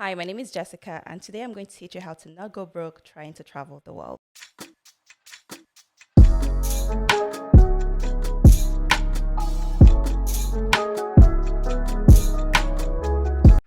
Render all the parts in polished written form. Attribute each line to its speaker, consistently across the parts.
Speaker 1: Hi, my name is Jessica, and today I'm going to teach you how to not go broke trying to travel the world.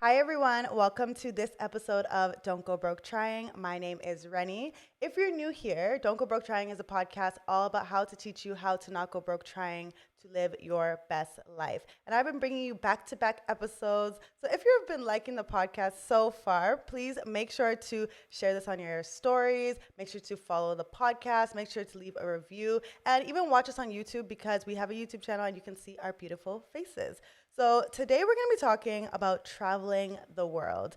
Speaker 2: Hi everyone, welcome to this episode of Don't Go Broke Trying. My name is Rennie. If you're new here, Don't Go Broke Trying is a podcast all about how to teach you how to not go broke trying to live your best life. And I've been bringing you back-to-back episodes. So if you've been liking the podcast so far, please make sure to share this on your stories, make sure to follow the podcast, make sure to leave a review, and even watch us on YouTube because we have a YouTube channel and you can see our beautiful faces. So today we're going to be talking about traveling the world.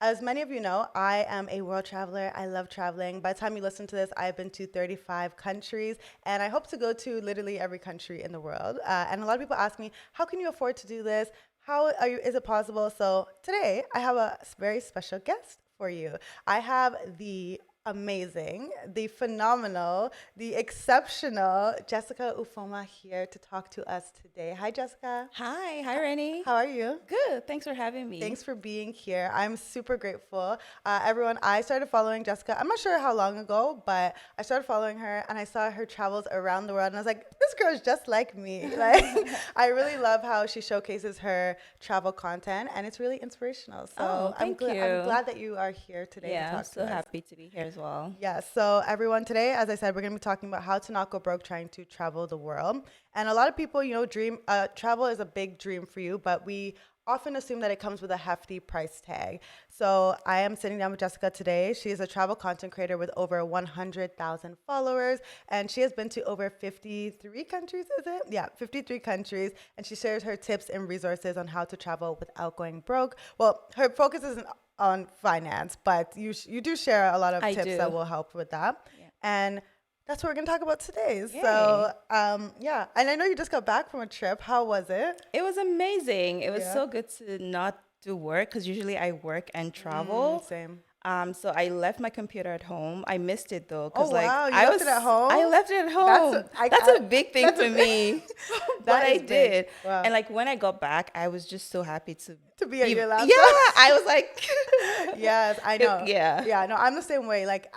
Speaker 2: As many of you know, I am a world traveler. I love traveling. By the time you listen to this, I've been to 35 countries, and I hope to go to literally every country in the world. And a lot of people ask me, how can you afford to do this? Is it possible? So today I have a very special guest for you. I have the amazing, the phenomenal, the exceptional Jessica Ufuoma here to talk to us today. Hi, Jessica.
Speaker 1: Hi, Rennie.
Speaker 2: How are you?
Speaker 1: Good. Thanks for having me.
Speaker 2: Thanks for being here. I'm super grateful. Everyone, I started following Jessica. I'm not sure how long ago, but I started following her and I saw her travels around the world and I was like, this girl is just like me. Like, I really love how she showcases her travel content and it's really inspirational. So
Speaker 1: thank you.
Speaker 2: I'm glad that you are here today to talk
Speaker 1: I'm
Speaker 2: to
Speaker 1: so
Speaker 2: us.
Speaker 1: happy to be here as well.
Speaker 2: Yeah, so everyone, today, as I said, we're going to be talking about how to not go broke trying to travel the world. And a lot of people, dream travel is a big dream for you, but we often assume that it comes with a hefty price tag. So I am sitting down with Jessica today. She is a travel content creator with over 100,000 followers, and she has been to over 53 countries, is it? Yeah, 53 countries, and she shares her tips and resources on how to travel without going broke. Well, her focus isn't on finance, but you do share a lot of tips that will help with that. Yeah. And that's what we're going to talk about today. Yay. So, yeah. And I know you just got back from a trip. How was it?
Speaker 1: It was amazing. It was so good to not do work because usually I work and travel.
Speaker 2: Same.
Speaker 1: So I left my computer at home. I missed it though,
Speaker 2: because wow, you left it at home.
Speaker 1: I left it at home. That's a big thing for me. But I did. Wow. And like when I got back, I was just so happy to
Speaker 2: be at your laptop.
Speaker 1: Yeah, I was like,
Speaker 2: yes, I know.
Speaker 1: Yeah.
Speaker 2: No, I'm the same way. Like,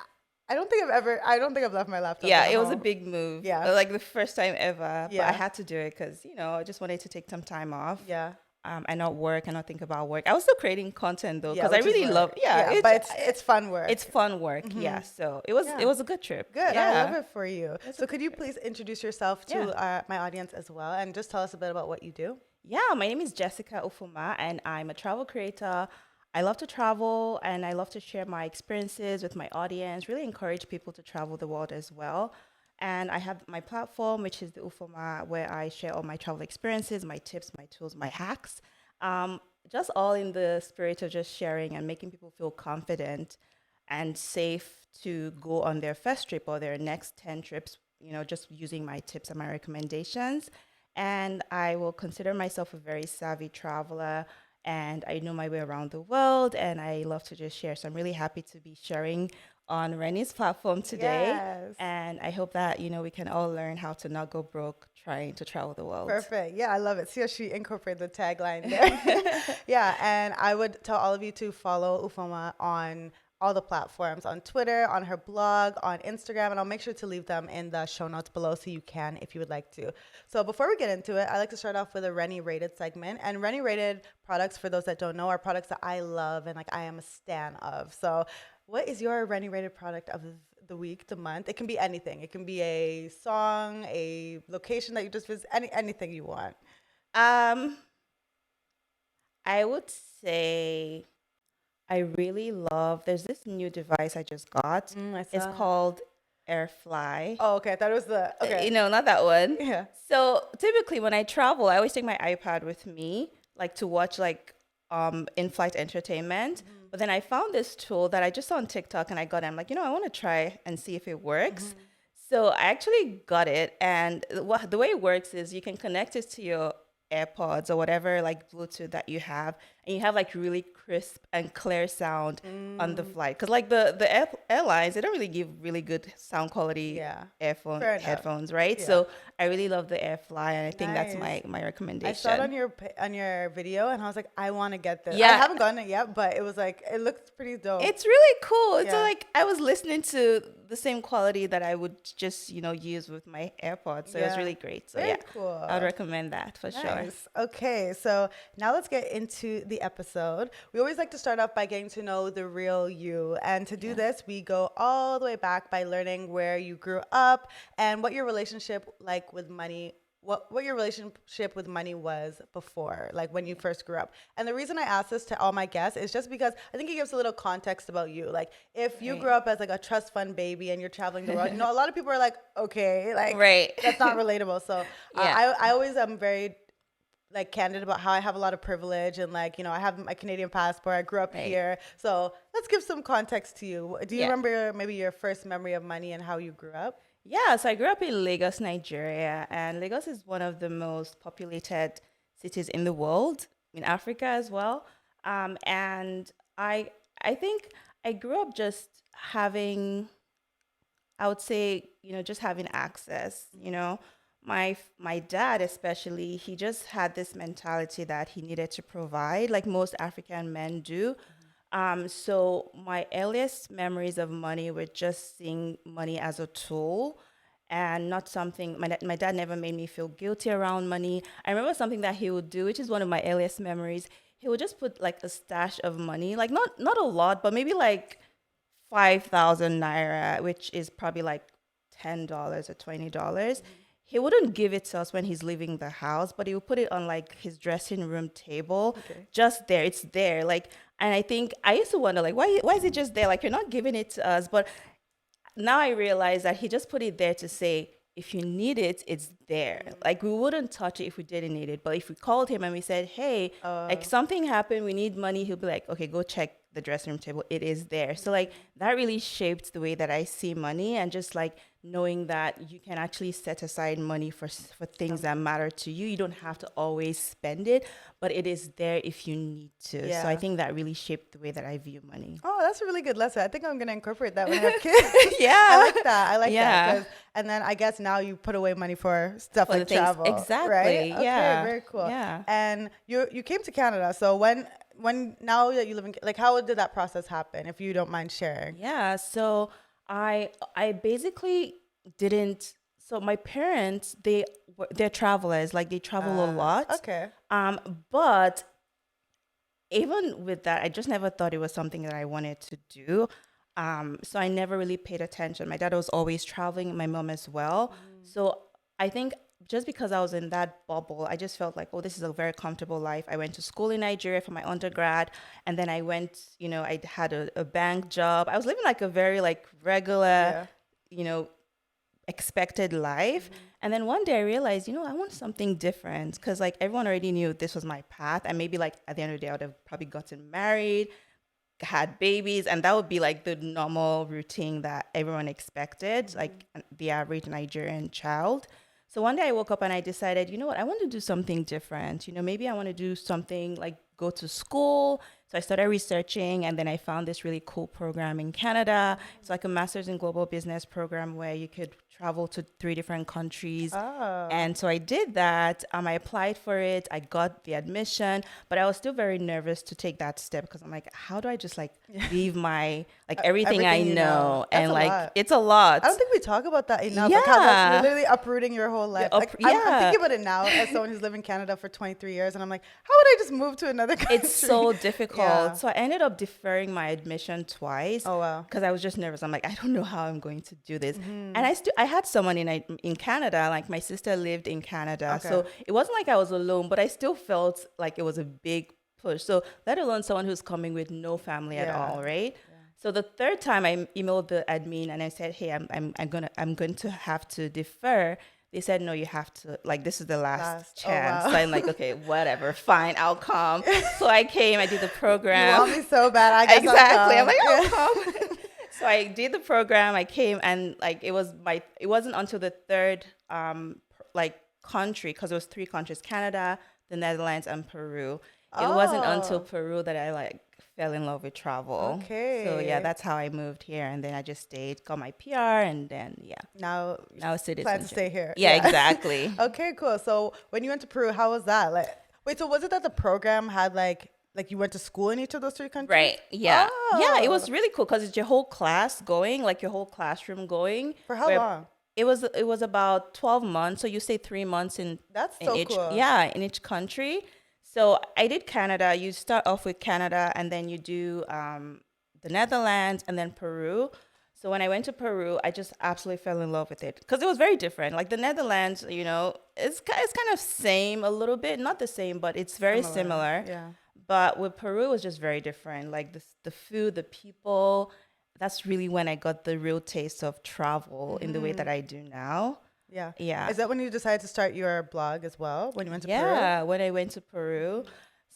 Speaker 2: I don't think I've left my laptop.
Speaker 1: Yeah, it was a big move.
Speaker 2: Yeah,
Speaker 1: like the first time ever. Yeah, but I had to do it because I just wanted to take some time off.
Speaker 2: Yeah.
Speaker 1: And not work and not think about work. I was still creating content though because I really love. Yeah,
Speaker 2: but it's fun work.
Speaker 1: It's fun work. Mm-hmm. Yeah, so it was a good trip.
Speaker 2: Good.
Speaker 1: Yeah.
Speaker 2: I love it for you. So could you please introduce yourself to my audience as well, and just tell us a bit about what you do?
Speaker 1: Yeah, my name is Jessica Ufuoma, and I'm a travel creator. I love to travel, and I love to share my experiences with my audience. Really encourage people to travel the world as well. And I have my platform, which is the Ufuoma, where I share all my travel experiences, my tips, my tools, my hacks. Just all in the spirit of just sharing and making people feel confident and safe to go on their first trip or their next 10 trips, just using my tips and my recommendations. And I will consider myself a very savvy traveler. And I know my way around the world, and I love to just share. So I'm really happy to be sharing on Rennie's platform today.
Speaker 2: Yes.
Speaker 1: And I hope that, we can all learn how to not go broke trying to travel the world.
Speaker 2: Perfect. Yeah, I love it. See how she incorporated the tagline there. Yeah, and I would tell all of you to follow Ufuoma on all the platforms, on Twitter, on her blog, on Instagram, and I'll make sure to leave them in the show notes below so you can if you would like to. So before we get into it, I like to start off with a Rennie Rated segment. And Rennie Rated products, for those that don't know, are products that I love and like I am a stan of. So what is your Rennie Rated product of the week, the month? It can be anything. It can be a song, a location that you just visit, anything you want.
Speaker 1: I would say I really love, there's this new device I just got. It's called Airfly.
Speaker 2: Oh, okay. I thought it was okay.
Speaker 1: Not that one.
Speaker 2: Yeah.
Speaker 1: So typically when I travel, I always take my iPad with me, like to watch like in-flight entertainment. Mm-hmm. But then I found this tool that I just saw on TikTok and I got it. I'm like, I want to try and see if it works. Mm-hmm. So I actually got it. And the way it works is you can connect it to your AirPods or whatever like Bluetooth that you have, and you have like really crisp and clear sound on the flight. Because like the airlines, they don't really give really good sound quality
Speaker 2: Yeah. Fair enough.
Speaker 1: headphones, right?
Speaker 2: Yeah.
Speaker 1: So I really love the AirFly, and I think that's
Speaker 2: Nice.
Speaker 1: my
Speaker 2: I saw it
Speaker 1: recommendation.
Speaker 2: on your video, and I was like, I want to get this. I
Speaker 1: Yeah,
Speaker 2: haven't gotten it yet, but it was like it looks pretty dope.
Speaker 1: it's really cool. It's
Speaker 2: Yeah.
Speaker 1: like I was listening to the same quality that I would just, use with my AirPods. So it was
Speaker 2: Yeah.
Speaker 1: really great. So
Speaker 2: Very
Speaker 1: yeah,
Speaker 2: cool.
Speaker 1: I would recommend that for sure.
Speaker 2: Nice. Okay, so now let's get into the episode. We always like to start off by getting to know the real you. And to do this, we go all the way back by learning where you grew up and what your relationship like with money what your relationship with money was before, like when you first grew up. And the reason I ask this to all my guests is just because I think it gives a little context about you. Like if you grew up as like a trust fund baby and you're traveling the world, a lot of people are like, okay, like
Speaker 1: Right.
Speaker 2: that's not relatable. So
Speaker 1: Yeah.
Speaker 2: I always am very like candid about how I have a lot of privilege and like, I have my Canadian passport. I grew up
Speaker 1: Right.
Speaker 2: here. So let's give some context to you. Do you
Speaker 1: Yeah.
Speaker 2: remember maybe your first memory of money and how you grew up?
Speaker 1: Yeah, so I grew up in Lagos, Nigeria, and Lagos is one of the most populated cities in the world, in Africa as well. And I think I grew up just having, I would say, just having access. My dad especially, he just had this mentality that he needed to provide, like most African men do. So my earliest memories of money were just seeing money as a tool and not something. My dad never made me feel guilty around money. I remember something that he would do, which is one of my earliest memories. He would just put like a stash of money, like not a lot, but maybe like 5,000 naira, which is probably like $10 or $20. He wouldn't give it to us when he's leaving the house, but he would put it on like his dressing room table, just there. It's there. Like, and I think I used to wonder, like, why is it just there? Like, you're not giving it to us. But now I realize that he just put it there to say, if you need it, it's there. Like we wouldn't touch it if we didn't need it. But if we called him and we said, hey, like something happened, we need money, he'll be like, okay, go check the dressing room table. It is there. So like that really shaped the way that I see money, and just like knowing that you can actually set aside money for things that matter to you. You don't have to always spend it, but it is there if you need to.
Speaker 2: Yeah.
Speaker 1: So I think that really shaped the way that I view money.
Speaker 2: Oh, that's a really good lesson. I think I'm gonna incorporate that when I have kids.
Speaker 1: Yeah.
Speaker 2: I like that. I like
Speaker 1: Yeah.
Speaker 2: that. And then I guess now you put away money for stuff
Speaker 1: For the
Speaker 2: like
Speaker 1: things-
Speaker 2: travel.
Speaker 1: exactly,
Speaker 2: Right?
Speaker 1: yeah.
Speaker 2: Okay, very cool.
Speaker 1: Yeah.
Speaker 2: And you came to Canada. So when now that you live in, like, how did that process happen? If you don't mind sharing.
Speaker 1: Yeah, so I basically didn't. So my parents, they're travelers, like they travel a lot.
Speaker 2: Okay.
Speaker 1: But even with that, I just never thought it was something that I wanted to do. So I never really paid attention. My dad was always traveling, my mom as well. So I think just because I was in that bubble, I just felt like, oh, this is a very comfortable life. I went to school in Nigeria for my undergrad, and then I went, I had a bank job. I was living like a very like regular, expected life. And then one day I realized, I want something different, because like everyone already knew this was my path. And maybe like at the end of the day, I would have probably gotten married, had babies, and that would be like the normal routine that everyone expected, like the average Nigerian child. So one day I woke up and I decided, you know what, I want to do something different. Maybe I want to do something like go to school. So I started researching, and then I found this really cool program in Canada. It's like a master's in global business program where you could travel to 3 different countries.
Speaker 2: Oh.
Speaker 1: And so I did that. I applied for it. I got the admission, but I was still very nervous to take that step, because I'm like, how do I just like leave my like everything I
Speaker 2: Everything you know.
Speaker 1: know? And
Speaker 2: That's a
Speaker 1: like
Speaker 2: lot.
Speaker 1: it's a lot.
Speaker 2: I don't think we talk about that enough. Like how that's
Speaker 1: Yeah.
Speaker 2: literally uprooting your whole life.
Speaker 1: Yeah,
Speaker 2: Like I'm
Speaker 1: yeah.
Speaker 2: thinking about it now as someone who's lived in Canada for 23 years, and I'm like, how would I just move to another country?
Speaker 1: It's so difficult.
Speaker 2: Yeah.
Speaker 1: So I ended up deferring my admission twice.
Speaker 2: Oh, wow.
Speaker 1: Because I was just nervous. I'm like, I don't know how I'm going to do this. And I had someone in Canada. Like my sister lived in Canada,
Speaker 2: Okay.
Speaker 1: so it wasn't like I was alone. But I still felt like it was a big push. So let alone someone who's coming with no family at
Speaker 2: Yeah.
Speaker 1: all, right? So the third time I emailed the admin and I said, hey, I'm going to have to defer. They said, no, you have to, like, this is the last
Speaker 2: Oh,
Speaker 1: chance.
Speaker 2: wow.
Speaker 1: So I'm like, okay, whatever, fine, I'll come. So I came, I did the program.
Speaker 2: You want me so bad, I guess
Speaker 1: Exactly.
Speaker 2: I'll
Speaker 1: I'm like,
Speaker 2: come.
Speaker 1: I'll come. So I did the program, I came, and like, it wasn't until the third, like country, because it was 3 countries, Canada, the Netherlands, and Peru. It wasn't until
Speaker 2: Oh,
Speaker 1: Peru that I like fell in love with travel. So yeah,
Speaker 2: okay.
Speaker 1: that's how I moved here, and then I just stayed, got my PR, and then yeah,
Speaker 2: Now you
Speaker 1: now
Speaker 2: plan to
Speaker 1: citizenship.
Speaker 2: stay here.
Speaker 1: Yeah,
Speaker 2: Yeah.
Speaker 1: exactly.
Speaker 2: Okay, cool. So when you went to Peru, how was that? Like, wait, so was it that the program had like you went to school in each of those three countries?
Speaker 1: Right. Yeah. Yeah, it
Speaker 2: Oh,
Speaker 1: was really cool because it's your whole class going, like your whole classroom going.
Speaker 2: for how
Speaker 1: Where
Speaker 2: long?
Speaker 1: it was about 12 months. So you stay 3 months
Speaker 2: That's
Speaker 1: in
Speaker 2: so
Speaker 1: each,
Speaker 2: cool.
Speaker 1: yeah, in each country. So I did Canada. You start off with Canada, and then you do the Netherlands, and then Peru. So when I went to Peru, I just absolutely fell in love with it because it was very different. Like the Netherlands, it's kind of same a little bit, not the same, but it's very
Speaker 2: Similar.
Speaker 1: similar.
Speaker 2: Yeah.
Speaker 1: But with Peru, it was just very different. Like the food, the people. That's really when I got the real taste of travel in the way that I do now.
Speaker 2: Yeah.
Speaker 1: Yeah.
Speaker 2: Is that when you decided to start your blog as well when you went to Peru?
Speaker 1: Yeah, when I went to Peru.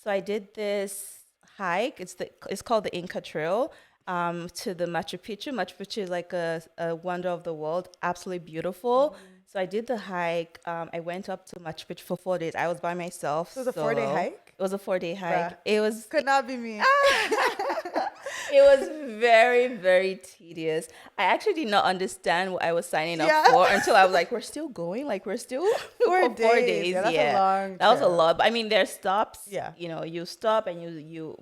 Speaker 1: So I did this hike. It's called the Inca Trail to the Machu Picchu. Machu Picchu is like a wonder of the world, absolutely beautiful. So I did the hike. I went up to Machu Picchu for 4 days. I was by myself,
Speaker 2: So it was a 4 day
Speaker 1: solo.
Speaker 2: hike?
Speaker 1: It was a 4 day hike.
Speaker 2: Bruh.
Speaker 1: It was
Speaker 2: Could not be me.
Speaker 1: it was very, very tedious. I actually did not understand what I was signing up
Speaker 2: Yeah.
Speaker 1: for until I was like, we're still going? Like, we're still
Speaker 2: Four
Speaker 1: for 4
Speaker 2: days.
Speaker 1: days.
Speaker 2: Yeah, that's a long
Speaker 1: That was a
Speaker 2: trip.
Speaker 1: lot. But I mean, there's stops.
Speaker 2: Yeah.
Speaker 1: You stop and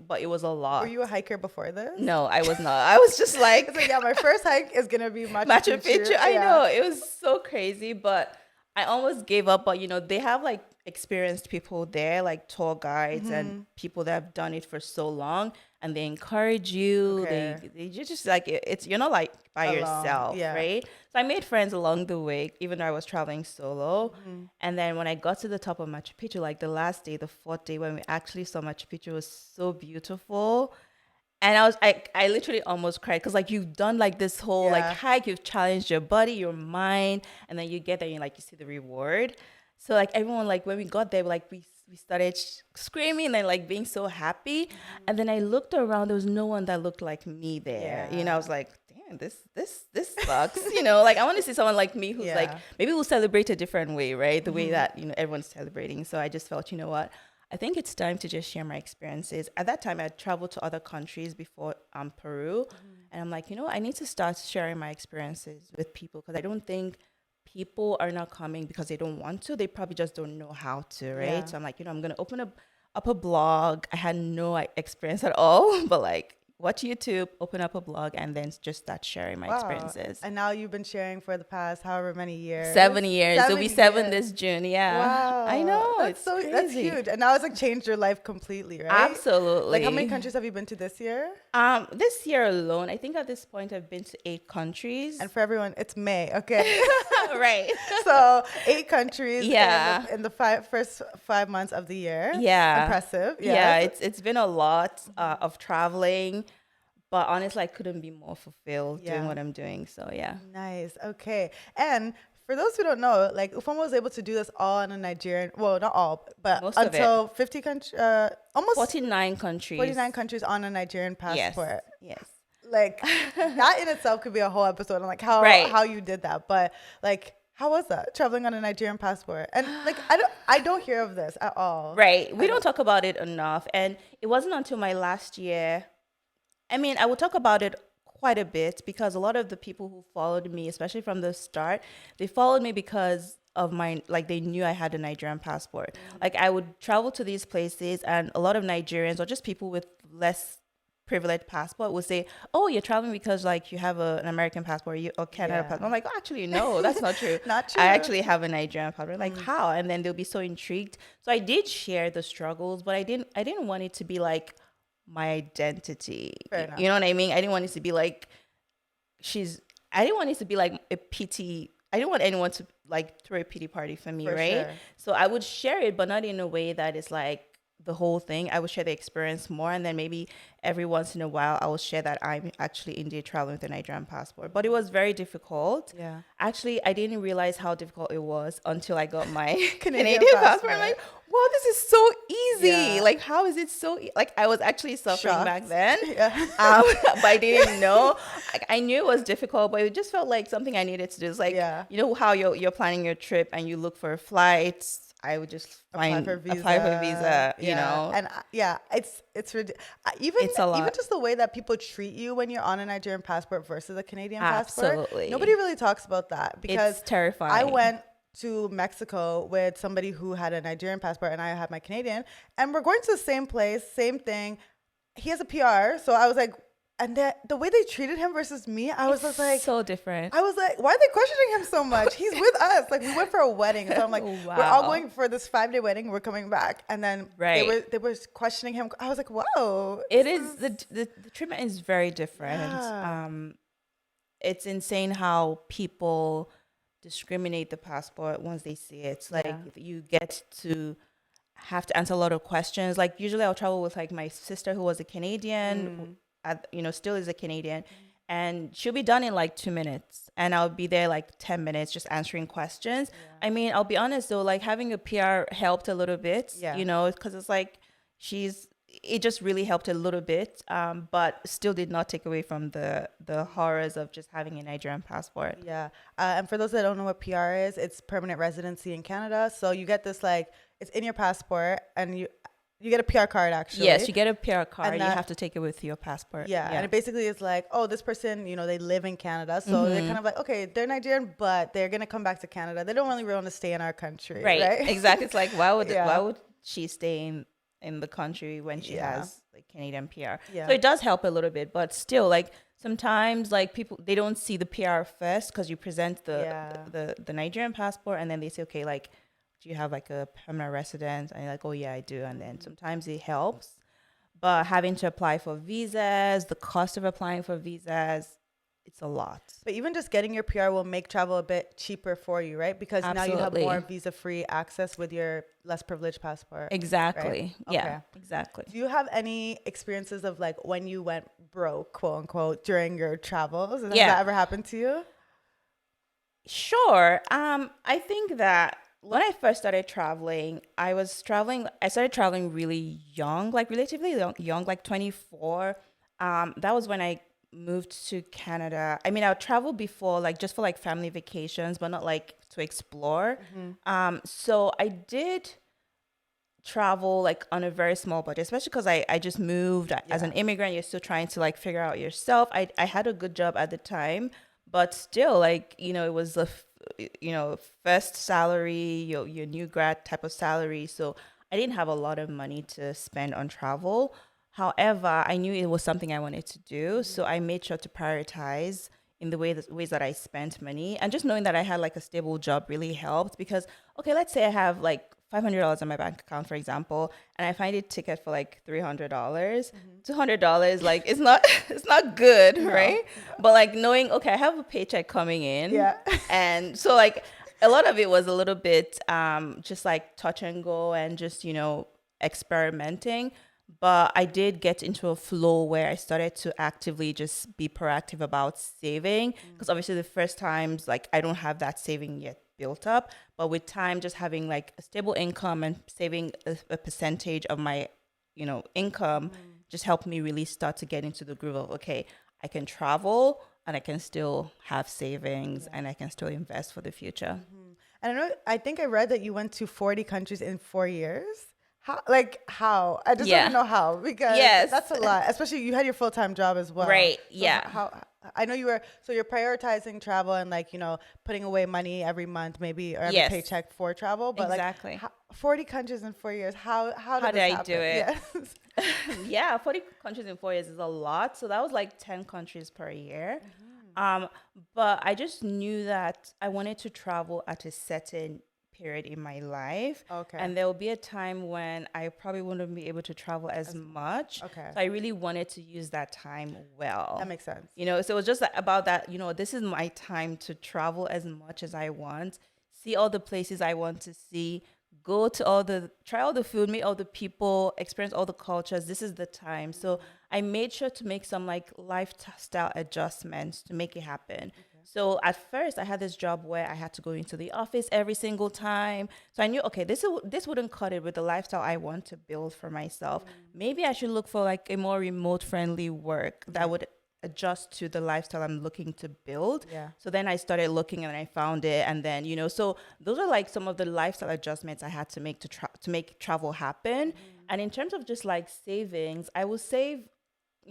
Speaker 1: but it was a
Speaker 2: Were
Speaker 1: lot.
Speaker 2: you a hiker before this?
Speaker 1: No, I was not. I was just like,
Speaker 2: It's like, yeah, my first hike is gonna be Machu
Speaker 1: Machu
Speaker 2: Picchu.
Speaker 1: Picchu. I
Speaker 2: Yeah.
Speaker 1: know. It was so crazy, but I almost gave up. But, they have like experienced people there, like tour guides and people that have done it for so long, and they encourage you.
Speaker 2: Okay.
Speaker 1: They just like you're not like by
Speaker 2: Alone,
Speaker 1: yourself,
Speaker 2: yeah.
Speaker 1: right? So I made friends along the way, even though I was traveling solo. And then when I got to the top of Machu Picchu, like the last day, the fourth day, when we actually saw Machu Picchu, was so beautiful. And I literally almost cried because like you've done like this whole like
Speaker 2: Yeah.
Speaker 1: hike, you've challenged your body, your mind, and then you get there and you see the reward. So like everyone like when we got there, like we started screaming and like being so happy. And then I looked around, there was no one that looked like me there. I was
Speaker 2: Yeah.
Speaker 1: like, damn, this sucks. Like I want to see someone like me who's like
Speaker 2: Yeah.
Speaker 1: maybe we'll celebrate a different way, right? The way that everyone's celebrating. So I just felt, you know what? I think it's time to just share my experiences. At that time, I had traveled to other countries before Peru. And I'm like, I need to start sharing my experiences with people because I don't think people are not coming because they don't want to. They probably just don't know how to, right?
Speaker 2: Yeah.
Speaker 1: So I'm like, I'm going to open up a blog. I had no experience at all, but like watch YouTube, open up a blog, and then just start sharing my
Speaker 2: Wow.
Speaker 1: experiences.
Speaker 2: And now you've been sharing for the past however many years.
Speaker 1: 7 years. It'll be 7
Speaker 2: years.
Speaker 1: this June. Yeah.
Speaker 2: Wow.
Speaker 1: I know.
Speaker 2: That's
Speaker 1: It's
Speaker 2: that's
Speaker 1: crazy.
Speaker 2: huge. And now it's like changed your life completely, right?
Speaker 1: Absolutely.
Speaker 2: Like how many countries have you been to this year?
Speaker 1: This year alone, I think at this point I've been to 8 countries.
Speaker 2: And for everyone, it's May, okay?
Speaker 1: Right.
Speaker 2: So 8 countries
Speaker 1: Yeah.
Speaker 2: in the first 5 months of the year.
Speaker 1: Yeah.
Speaker 2: Impressive.
Speaker 1: Yeah,
Speaker 2: Yes.
Speaker 1: it's been a lot of traveling, but honestly, I couldn't be more fulfilled
Speaker 2: Yeah.
Speaker 1: doing what I'm doing. So yeah.
Speaker 2: Nice. Okay. And for those who don't know, like Ufuoma was able to do this all in a Nigerian, well, not all, but
Speaker 1: Most of it.
Speaker 2: until 50 countries, almost
Speaker 1: 49 countries.
Speaker 2: 49 countries on a Nigerian
Speaker 1: Yes.
Speaker 2: passport.
Speaker 1: Yes.
Speaker 2: Like that in itself could be a whole episode on like how
Speaker 1: Right.
Speaker 2: how you did that. But like how was that traveling on a Nigerian passport? And like I don't hear of this at all.
Speaker 1: Right. We don't talk about it enough. And it wasn't until my last year. I mean, I will talk about it quite a bit because a lot of the people who followed me, especially from the start, they followed me because of like they knew I had a Nigerian passport. Like I would travel to these places and a lot of Nigerians or just people with less privileged passport would say, oh, you're traveling because like you have an American passport or Canada
Speaker 2: Yeah.
Speaker 1: passport. I'm like, oh, actually, no, that's not true.
Speaker 2: Not true.
Speaker 1: I actually have a Nigerian passport. Like how? And then they'll be so intrigued. So I did share the struggles, but I didn't want it to be like my identity.
Speaker 2: Fair enough.
Speaker 1: You know what I mean? I didn't want it to be like I didn't want it to be like a pity. I didn't want anyone to like throw a pity party for me,
Speaker 2: For
Speaker 1: right?
Speaker 2: sure.
Speaker 1: So I would share it, but not in a way that is like the whole thing. I would share the experience more, and then maybe every once in a while I will share that I'm actually indeed traveling with a Nigerian passport. But it was very difficult.
Speaker 2: Yeah.
Speaker 1: Actually, I didn't realize how difficult it was until I got my
Speaker 2: Canadian
Speaker 1: Canadian passport.
Speaker 2: passport.
Speaker 1: I'm like, wow, this is so easy.
Speaker 2: Yeah.
Speaker 1: Like, how is it so like I was actually suffering
Speaker 2: Shocked.
Speaker 1: back then.
Speaker 2: Yeah.
Speaker 1: But I didn't know. I knew it was difficult, but it just felt like something I needed to do. It's like,
Speaker 2: Yeah.
Speaker 1: you know how you're planning your trip and you look for flights, I would just
Speaker 2: Apply
Speaker 1: find
Speaker 2: for visa.
Speaker 1: apply for visa,
Speaker 2: Yeah. And yeah, it's even
Speaker 1: It's a lot.
Speaker 2: just the way that people treat you when you're on a Nigerian passport versus a Canadian passport.
Speaker 1: Absolutely.
Speaker 2: Nobody really talks about that because
Speaker 1: It's terrifying.
Speaker 2: I went to Mexico with somebody who had a Nigerian passport and I had my Canadian, and we're going to the same place, same thing. He has a PR, so I was like, and the way they treated him versus me, I was just like,
Speaker 1: so different.
Speaker 2: I was like, why are they questioning him so much? He's with us. Like, we went for a wedding. So I'm like, we're all going for this 5-day wedding. We're coming back. And then they were questioning him. I was like, whoa.
Speaker 1: It is, the treatment is very different.
Speaker 2: Yeah.
Speaker 1: It's insane how people discriminate the passport once they see it. It's like you get to have to answer a lot of questions. Like usually I'll travel with like my sister who was a Canadian, still is a Canadian, and she'll be done in like 2 minutes and I'll be there like 10 minutes just answering questions. I mean, I'll be honest though, like having a PR helped a little bit, because it's like it just really helped a little bit, but still did not take away from the horrors of just having a Nigerian passport.
Speaker 2: Yeah. And for those that don't know what PR is, it's permanent residency in Canada. So you get this, like, it's in your passport and you get a PR card, actually.
Speaker 1: Yes, you get a PR card. You have to take it with your passport.
Speaker 2: Yeah. And it basically is like, oh, this person, they live in Canada. So they're kind of like, okay, they're Nigerian, but they're going to come back to Canada. They don't really want to stay in our country. Right.
Speaker 1: Exactly. It's like, why would she stay in the country when she has like Canadian PR? So it does help a little bit, but still, like sometimes like people, they don't see the PR first because you present the Nigerian passport and then they say, okay, like, do you have like a permanent residence? And you're like, oh yeah, I do. And then sometimes it helps, but having to apply for visas, the cost of applying for visas, it's a lot.
Speaker 2: But even just getting your PR will make travel a bit cheaper for you, right? Because now you have more visa-free access with your less privileged passport.
Speaker 1: Exactly. Right? Yeah, okay. Exactly.
Speaker 2: Do you have any experiences of like when you went broke, quote unquote, during your travels? Has that ever happened to you?
Speaker 1: Sure. I think that when I first started traveling, I started traveling really young, like relatively young, like 24. That was when I moved to Canada. I mean, I would travel before, like just for like family vacations, but not like to explore. So I did travel like on a very small budget, especially because I just moved as an immigrant. You're still trying to like figure out yourself. I had a good job at the time, but still, like, it was the first salary, your new grad type of salary. So I didn't have a lot of money to spend on travel. However, I knew it was something I wanted to do. So I made sure to prioritize in the ways that I spent money. And just knowing that I had like a stable job really helped because, okay, let's say I have like $500 in my bank account, for example, and I find a ticket for like $300, $200, like it's not good, right? No. But like knowing, okay, I have a paycheck coming in, and so like a lot of it was a little bit just like touch and go and just experimenting. But I did get into a flow where I started to actively just be proactive about saving because obviously the first times like I don't have that saving yet built up, but with time just having like a stable income and saving a percentage of my income just helped me really start to get into the groove of, okay, I can travel and I can still have savings and I can still invest for the future.
Speaker 2: I think I read that you went to 40 countries in 4 years. How? I just don't know how, because that's a lot, especially you had your full-time job as well.
Speaker 1: Right.
Speaker 2: So how I know you're prioritizing travel and like, putting away money every month, maybe, or every paycheck for travel. But like 40 countries in 4 years. How did I do it?
Speaker 1: Yes. 40 countries in 4 years is a lot. So that was like 10 countries per year. But I just knew that I wanted to travel at a certain period in my life. Okay. And there will be a time when I probably wouldn't be able to travel as much. Okay. So I really wanted to use that time well.
Speaker 2: That makes sense.
Speaker 1: So it was just about that, this is my time to travel as much as I want, see all the places I want to see, try all the food, meet all the people, experience all the cultures. This is the time. So I made sure to make some like lifestyle adjustments to make it happen. So at first I had this job where I had to go into the office every single time. So I knew, okay, this wouldn't cut it with the lifestyle I want to build for myself. Maybe I should look for like a more remote friendly work that would adjust to the lifestyle I'm looking to build.
Speaker 2: Yeah.
Speaker 1: So then I started looking and I found it. And then, so those are like some of the lifestyle adjustments I had to make to make travel happen. And in terms of just like savings, I will save,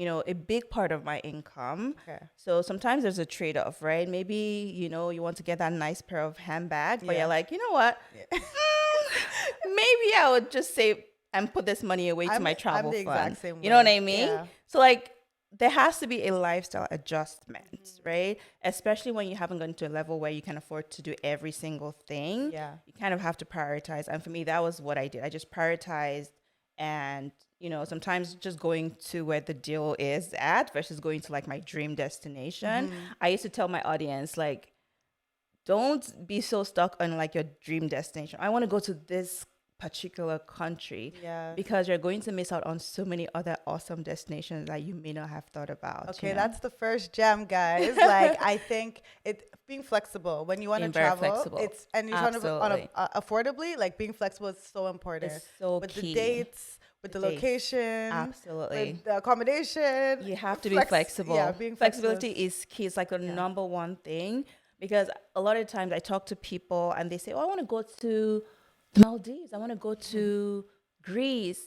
Speaker 1: a big part of my income.
Speaker 2: Okay.
Speaker 1: So sometimes there's a trade-off, right? Maybe, you want to get that nice pair of handbag, but you're like, you know what? Maybe I would just save and put this money away to my travel
Speaker 2: I'm the
Speaker 1: fund.
Speaker 2: exact same
Speaker 1: You know what
Speaker 2: way.
Speaker 1: I mean?
Speaker 2: Yeah.
Speaker 1: So like there has to be a lifestyle adjustment, right? Especially when you haven't gotten to a level where you can afford to do every single thing.
Speaker 2: Yeah.
Speaker 1: You kind of have to prioritize. And for me, that was what I did. I just prioritized and, sometimes just going to where the deal is at versus going to like my dream destination. I used to tell my audience, like, don't be so stuck on like your dream destination. I want to go to this particular country because you're going to miss out on so many other awesome destinations that you may not have thought about.
Speaker 2: Okay, that's the first gem, guys. Like I think being flexible when you want to travel,
Speaker 1: flexible.
Speaker 2: And you're trying to affordably. Like being flexible is so important.
Speaker 1: It's so
Speaker 2: with
Speaker 1: key.
Speaker 2: The dates, with the location,
Speaker 1: absolutely,
Speaker 2: with the accommodation.
Speaker 1: You have to be flexible.
Speaker 2: Yeah, being
Speaker 1: flexibility is key. It's like the number one thing because a lot of times I talk to people and they say, "Oh, I want to go to the Maldives. I want to go to Greece."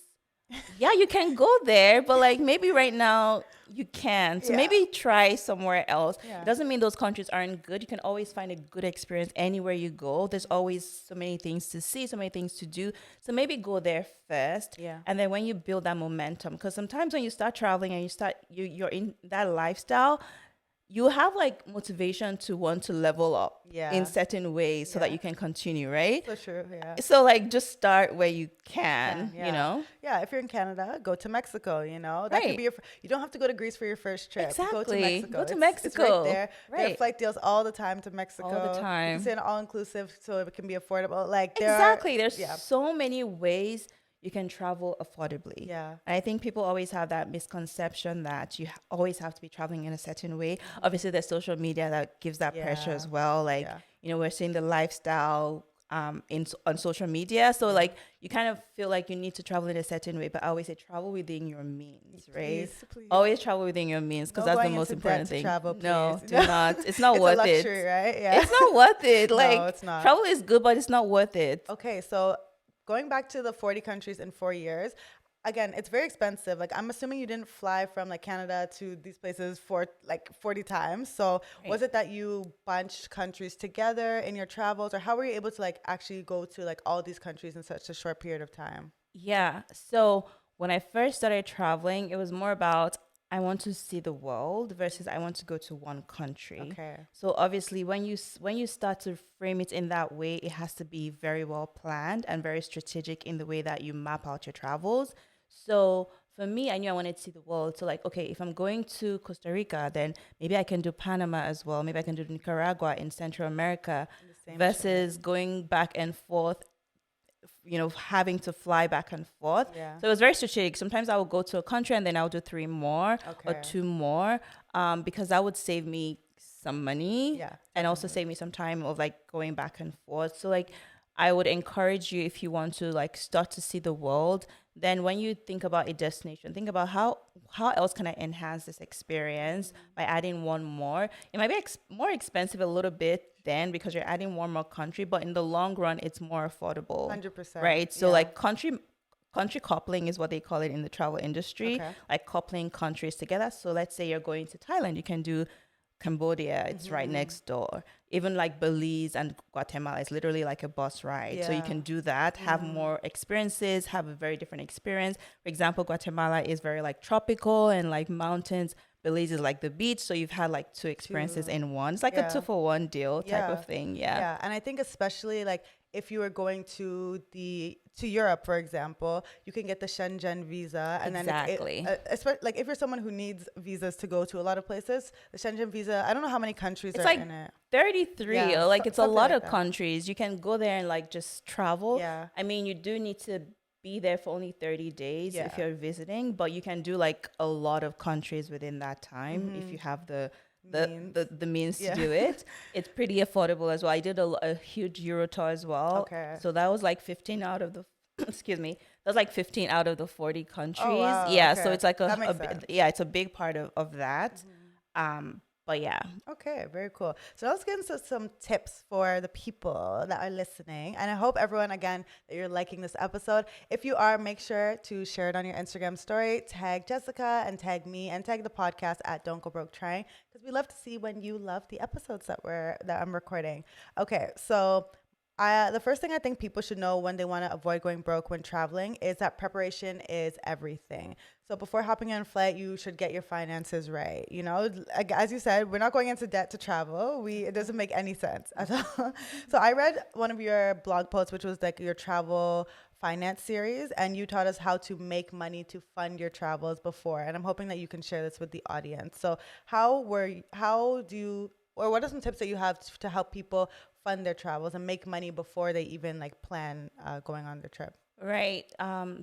Speaker 1: Yeah, you can go there, but like maybe right now you can't. So maybe try somewhere else. It doesn't mean those countries aren't good. You can always find a good experience anywhere you go. There's always so many things to see, so many things to do. So maybe go there first.
Speaker 2: Yeah.
Speaker 1: And then when you build that momentum, because sometimes when you start traveling and you're in that lifestyle, you have like motivation to want to level up in certain ways so that you can continue, right?
Speaker 2: So true, yeah.
Speaker 1: So like just start where you can,
Speaker 2: Yeah, if you're in Canada, go to Mexico, That could be you don't have to go to Greece for your first trip.
Speaker 1: Exactly.
Speaker 2: Go to Mexico. It's right there. There are flight deals all the time to Mexico.
Speaker 1: All the time.
Speaker 2: It's an all-inclusive so it can be affordable. Like
Speaker 1: there's so many ways you can travel affordably.
Speaker 2: Yeah.
Speaker 1: And I think people always have that misconception that you always have to be traveling in a certain way. Obviously, there's social media that gives that pressure as well. Like, we're seeing the lifestyle on social media. So, like, you kind of feel like you need to travel in a certain way. But I always say travel within your means, right?
Speaker 2: Please.
Speaker 1: Always travel within your means because that's the most important thing.
Speaker 2: Travel,
Speaker 1: no, do not. It's not worth
Speaker 2: it. It's a luxury, right? Yeah.
Speaker 1: It's not worth it. Like,
Speaker 2: no, it's not.
Speaker 1: Travel is good, but it's not worth it.
Speaker 2: Okay, so going back to the 40 countries in 4 years, again, it's very expensive. Like, I'm assuming you didn't fly from like Canada to these places for like 40 times. So was it that you bunched countries together in your travels, or how were you able to like actually go to like all these countries in such a short period of time?
Speaker 1: Yeah. So when I first started traveling, it was more about I want to see the world versus I want to go to one country.
Speaker 2: Okay.
Speaker 1: So obviously when you start to frame it in that way, it has to be very well planned and very strategic in the way that you map out your travels. So for me, I knew I wanted to see the world. So like, okay, if I'm going to Costa Rica, then maybe I can do Panama as well. Maybe I can do Nicaragua in Central America versus going back and forth, having to fly back and forth.
Speaker 2: Yeah.
Speaker 1: So it was very strategic. Sometimes I would go to a country and then I'll do 3 more or 2 more because that would save me some money and also save me some time of like going back and forth. So like I would encourage you, if you want to like start to see the world, then when you think about a destination, think about how else can I enhance this experience by adding one more. It might be more expensive a little bit then because you're adding one more country, but in the long run, it's more affordable.
Speaker 2: 100%.
Speaker 1: Right? So like country coupling is what they call it in the travel industry, like coupling countries together. So let's say you're going to Thailand, you can do Cambodia, it's right next door. Even like Belize and Guatemala, it's literally like a bus ride. So you can do that, have more experiences, have a very different experience. For example, Guatemala is very like tropical and like mountains. Belize is like the beach. So you've had like 2 experiences in one. It's like a 2-for-1 deal type of thing. Yeah.
Speaker 2: And I think especially like if you were going to Europe, for example, you can get the Schengen visa. And then like if you're someone who needs visas to go to a lot of places, the Schengen visa, I don't know how many countries are in it.
Speaker 1: 33
Speaker 2: Yeah,
Speaker 1: like it's a lot
Speaker 2: like
Speaker 1: of countries. You can go there and like just travel.
Speaker 2: Yeah.
Speaker 1: I mean, you do need to be there for only 30 days if you're visiting, but you can do like a lot of countries within that time if you have the means to do it. It's pretty affordable as well. I did a huge Euro tour as well.
Speaker 2: Okay.
Speaker 1: So that was like 15 out of the excuse me. That's like 15 out of the 40 countries.
Speaker 2: Oh, wow.
Speaker 1: Yeah.
Speaker 2: Okay.
Speaker 1: So it's like
Speaker 2: That makes sense.
Speaker 1: it's a big part of that. But yeah.
Speaker 2: Okay, very cool. So let's get into some tips for the people that are listening. And I hope everyone, again, that you're liking this episode. If you are, make sure to share it on your Instagram story, tag Jessica and tag me and tag the podcast at Don't Go Broke Trying, because we love to see when you love the episodes that I'm recording. Okay, so the first thing I think people should know when they want to avoid going broke when traveling is that preparation is everything. So before hopping on a flight, you should get your finances right. You know, like, as you said, we're not going into debt to travel. It doesn't make any sense at all. So I read one of your blog posts, which was like your travel finance series, and you taught us how to make money to fund your travels before. And I'm hoping that you can share this with the audience. So how do you, or what are some tips that you have to help people fund their travels and make money before they even like plan going on the trip?
Speaker 1: Right.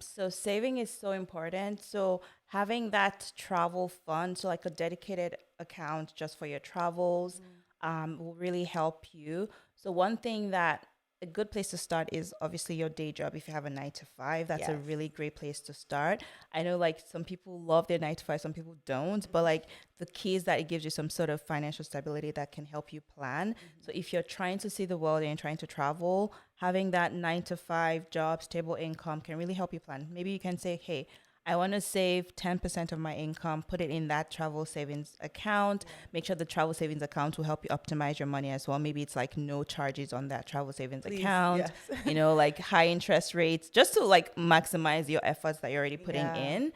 Speaker 1: So saving is so important. So having that travel fund, so like a dedicated account just for your travels, will really help you. So one thing that a good place to start is obviously your day job. If you have a 9 to 5, that's a
Speaker 2: Yes.
Speaker 1: really great place to start. I know like some people love their 9 to 5, some people don't, but like the key is that it gives you some sort of financial stability that can help you plan. So if you're trying to see the world and trying to travel, having that 9 to 5 job, stable income can really help you plan. Maybe you can say, hey, I want to save 10% of my income, put it in that travel savings account. Make sure the travel savings account will help you optimize your money as well. Maybe it's like no charges on that travel savings
Speaker 2: Please,
Speaker 1: account,
Speaker 2: yes.
Speaker 1: like high interest rates, just to like maximize your efforts that you're already putting
Speaker 2: Yeah.
Speaker 1: in.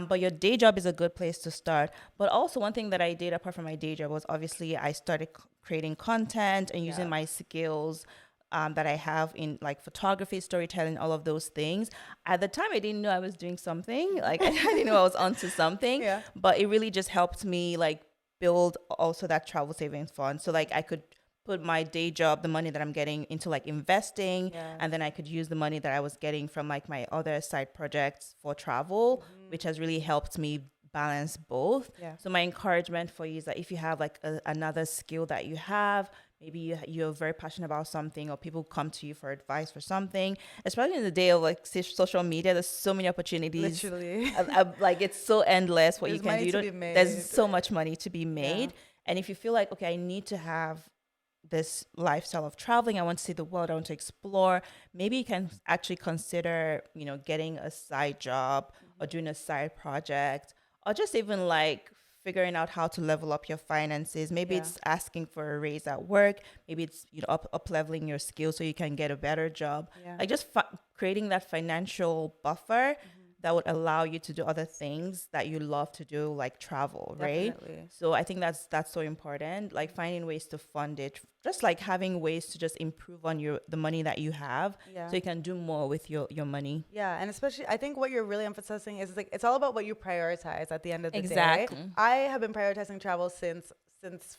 Speaker 1: But your day job is a good place to start. But also, one thing that I did apart from my day job was obviously I started creating content and using
Speaker 2: Yeah.
Speaker 1: my skills that I have in like photography, storytelling, all of those things. At the time, I didn't know I was doing something. Like I didn't know I was onto something,
Speaker 2: Yeah.
Speaker 1: but it really just helped me like build also that travel savings fund. So like I could put my day job, the money that I'm getting into like investing,
Speaker 2: Yes.
Speaker 1: and then I could use the money that I was getting from like my other side projects for travel, which has really helped me balance both.
Speaker 2: Yeah.
Speaker 1: So my encouragement for you is that if you have like another skill that you have, maybe you're very passionate about something, or people come to you for advice for something, especially in the day of like social media, there's so many opportunities.
Speaker 2: Literally.
Speaker 1: Like it's so endless what you
Speaker 2: There's
Speaker 1: can do.
Speaker 2: money
Speaker 1: You
Speaker 2: to
Speaker 1: don't,
Speaker 2: be made.
Speaker 1: there's so much money to be
Speaker 2: Yeah.
Speaker 1: made. And if you feel like, okay, I need to have this lifestyle of traveling, I want to see the world, I want to explore, maybe you can actually consider, getting a side job or doing a side project, or just even like figuring out how to level up your finances. Maybe
Speaker 2: Yeah.
Speaker 1: it's asking for a raise at work. Maybe it's up leveling your skills so you can get a better job.
Speaker 2: Yeah.
Speaker 1: Like just creating that financial buffer that would allow you to do other things that you love to do, like travel, right?
Speaker 2: Definitely.
Speaker 1: So I think that's so important. Like finding ways to fund it, just like having ways to just improve on the money that you have,
Speaker 2: Yeah.
Speaker 1: so you can do more with your money.
Speaker 2: Yeah, and especially I think what you're really emphasizing is like it's all about what you prioritize at the end of the day.
Speaker 1: Exactly.
Speaker 2: I have been prioritizing travel since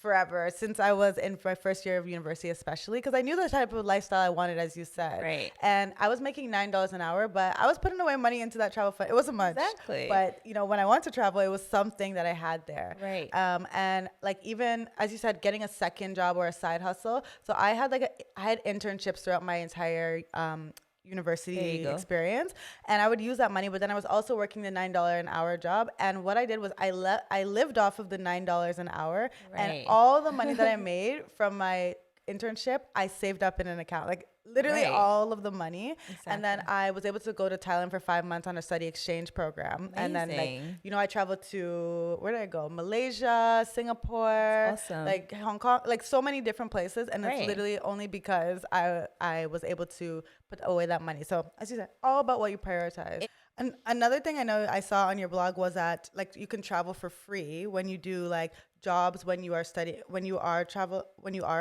Speaker 2: forever, since I was in my first year of university, especially because I knew the type of lifestyle I wanted, as you said.
Speaker 1: Right.
Speaker 2: And I was making $9 an hour, but I was putting away money into that travel fund. It wasn't much.
Speaker 1: Exactly.
Speaker 2: But when I wanted to travel, it was something that I had there.
Speaker 1: Right.
Speaker 2: And like even as you said, getting a second job or a side hustle. So I had internships throughout my entire university experience, and I would use that money, but then I was also working the $9 an hour job, and what I did was I lived off of the $9 an hour, and
Speaker 1: Right.
Speaker 2: all the money that I made from my internship I saved up in an account, like literally
Speaker 1: Right.
Speaker 2: all of the money. And then
Speaker 1: Exactly.
Speaker 2: I was able to go to Thailand for 5 months on a study exchange program. And then
Speaker 1: Amazing.
Speaker 2: I traveled to, where did I go? Malaysia, Singapore,
Speaker 1: That's awesome.
Speaker 2: like Hong Kong, like so many different places. And it's
Speaker 1: Right.
Speaker 2: literally only because I was able to put away that money. So as you said, all about what you prioritize. And another thing I know I saw on your blog was that like you can travel for free when you do like jobs, when you are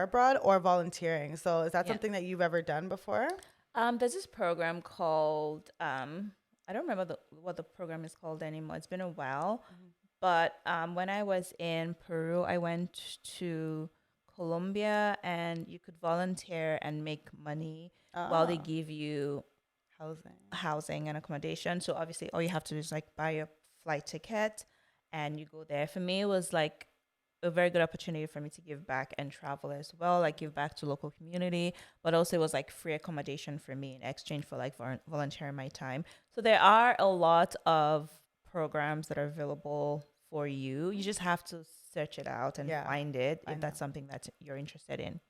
Speaker 2: abroad, or volunteering. So is that
Speaker 1: Yeah.
Speaker 2: something that you've ever done before?
Speaker 1: There's this program called I don't remember what the program is called anymore. It's been a while. But when I was in Peru, I went to Colombia, and you could volunteer and make money while they
Speaker 2: Ah,
Speaker 1: give you
Speaker 2: housing.
Speaker 1: housing and accommodation. So obviously, all you have to do is like buy your flight ticket, and you go there. For me, it was like a very good opportunity for me to give back and travel as well, like give back to local community. But also, it was like free accommodation for me in exchange for like volunteering my time. So there are a lot of programs that are available for you. You just have to search it out and
Speaker 2: Yeah,
Speaker 1: find it
Speaker 2: I
Speaker 1: if
Speaker 2: know.
Speaker 1: that's something that you're interested in.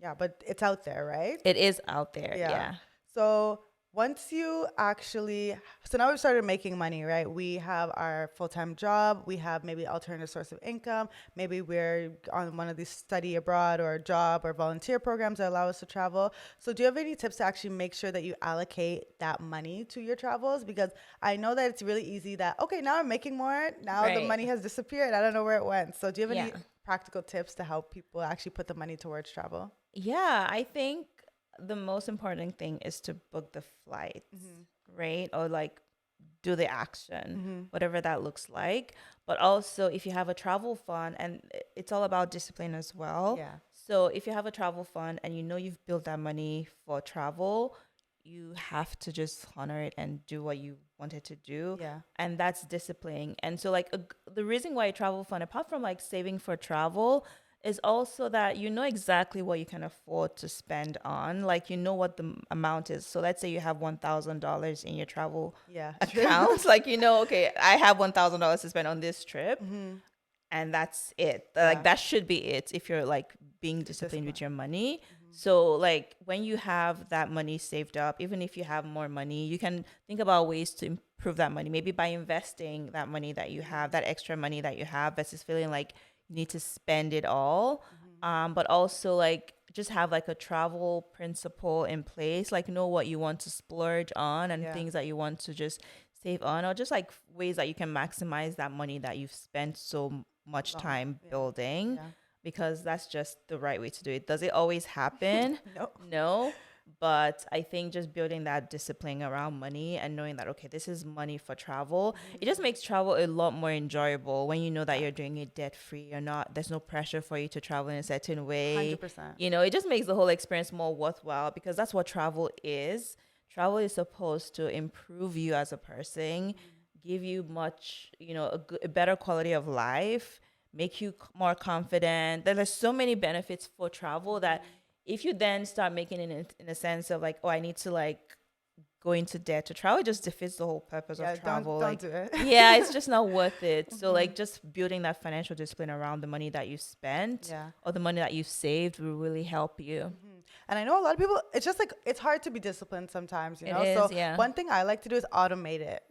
Speaker 2: Yeah, but it's out there, right?
Speaker 1: It is out there.
Speaker 2: Yeah.
Speaker 1: Yeah.
Speaker 2: So once you actually, so now we've started making money, right? We have our full-time job. We have maybe alternative source of income. Maybe we're on one of these study abroad or job or volunteer programs that allow us to travel. So do you have any tips to actually make sure that you allocate that money to your travels? Because I know that it's really easy that, okay, now I'm making more. Now the
Speaker 1: Right.
Speaker 2: money has disappeared. I don't know where it went. So do you have
Speaker 1: Yeah.
Speaker 2: any practical tips to help people actually put the money towards travel?
Speaker 1: Yeah, I think the most important thing is to book the flights, right? Or like do the action, whatever that looks like. But also, if you have a travel fund, and it's all about discipline as well.
Speaker 2: Yeah.
Speaker 1: So, if you have a travel fund and you know you've built that money for travel, you have to just honor it and do what you wanted to do.
Speaker 2: Yeah.
Speaker 1: And that's discipline. And so, like, the reason why a travel fund, apart from like saving for travel, is also that you know exactly what you can afford to spend on. Like, you know what the amount is. So let's say you have $1,000 in your travel
Speaker 2: Yeah.
Speaker 1: account. Like, you know, okay, I have $1,000 to spend on this trip, and that's it. Like,
Speaker 2: Yeah.
Speaker 1: that should be it if you're like being disciplined with your money. So like when you have that money saved up, even if you have more money, you can think about ways to improve that money. Maybe by investing that money that you have, that extra money that you have, versus feeling like you need to spend it all. But also like just have like a travel principle in place, like know what you want to splurge on and
Speaker 2: Yeah.
Speaker 1: things that you want to just save on, or just like ways that you can maximize that money that you've spent so much time building,
Speaker 2: Yeah.
Speaker 1: because that's just the right way to do it. Does it always happen?
Speaker 2: No.
Speaker 1: No. But I think just building that discipline around money and knowing that, okay, this is money for travel, it just makes travel a lot more enjoyable when you know that you're doing it debt free. You're not, there's no pressure for you to travel in a certain way.
Speaker 2: 100%.
Speaker 1: You know, it just makes the whole experience more worthwhile, because that's what travel is. Travel is supposed to improve you as a person, give you much, you know, a better quality of life, make you more confident. There's so many benefits for travel that if you then start making it in a sense of like, oh, I need to like go into debt to travel, it just defeats the whole purpose
Speaker 2: Yeah,
Speaker 1: of travel.
Speaker 2: don't
Speaker 1: Like,
Speaker 2: do it.
Speaker 1: yeah, it's just not worth it. So like just building that financial discipline around the money that you spent
Speaker 2: Yeah.
Speaker 1: or the money that you saved will really help you.
Speaker 2: And I know a lot of people, it's just like, it's hard to be disciplined sometimes, you
Speaker 1: It
Speaker 2: know?
Speaker 1: is,
Speaker 2: So
Speaker 1: yeah.
Speaker 2: one thing I like to do is automate it.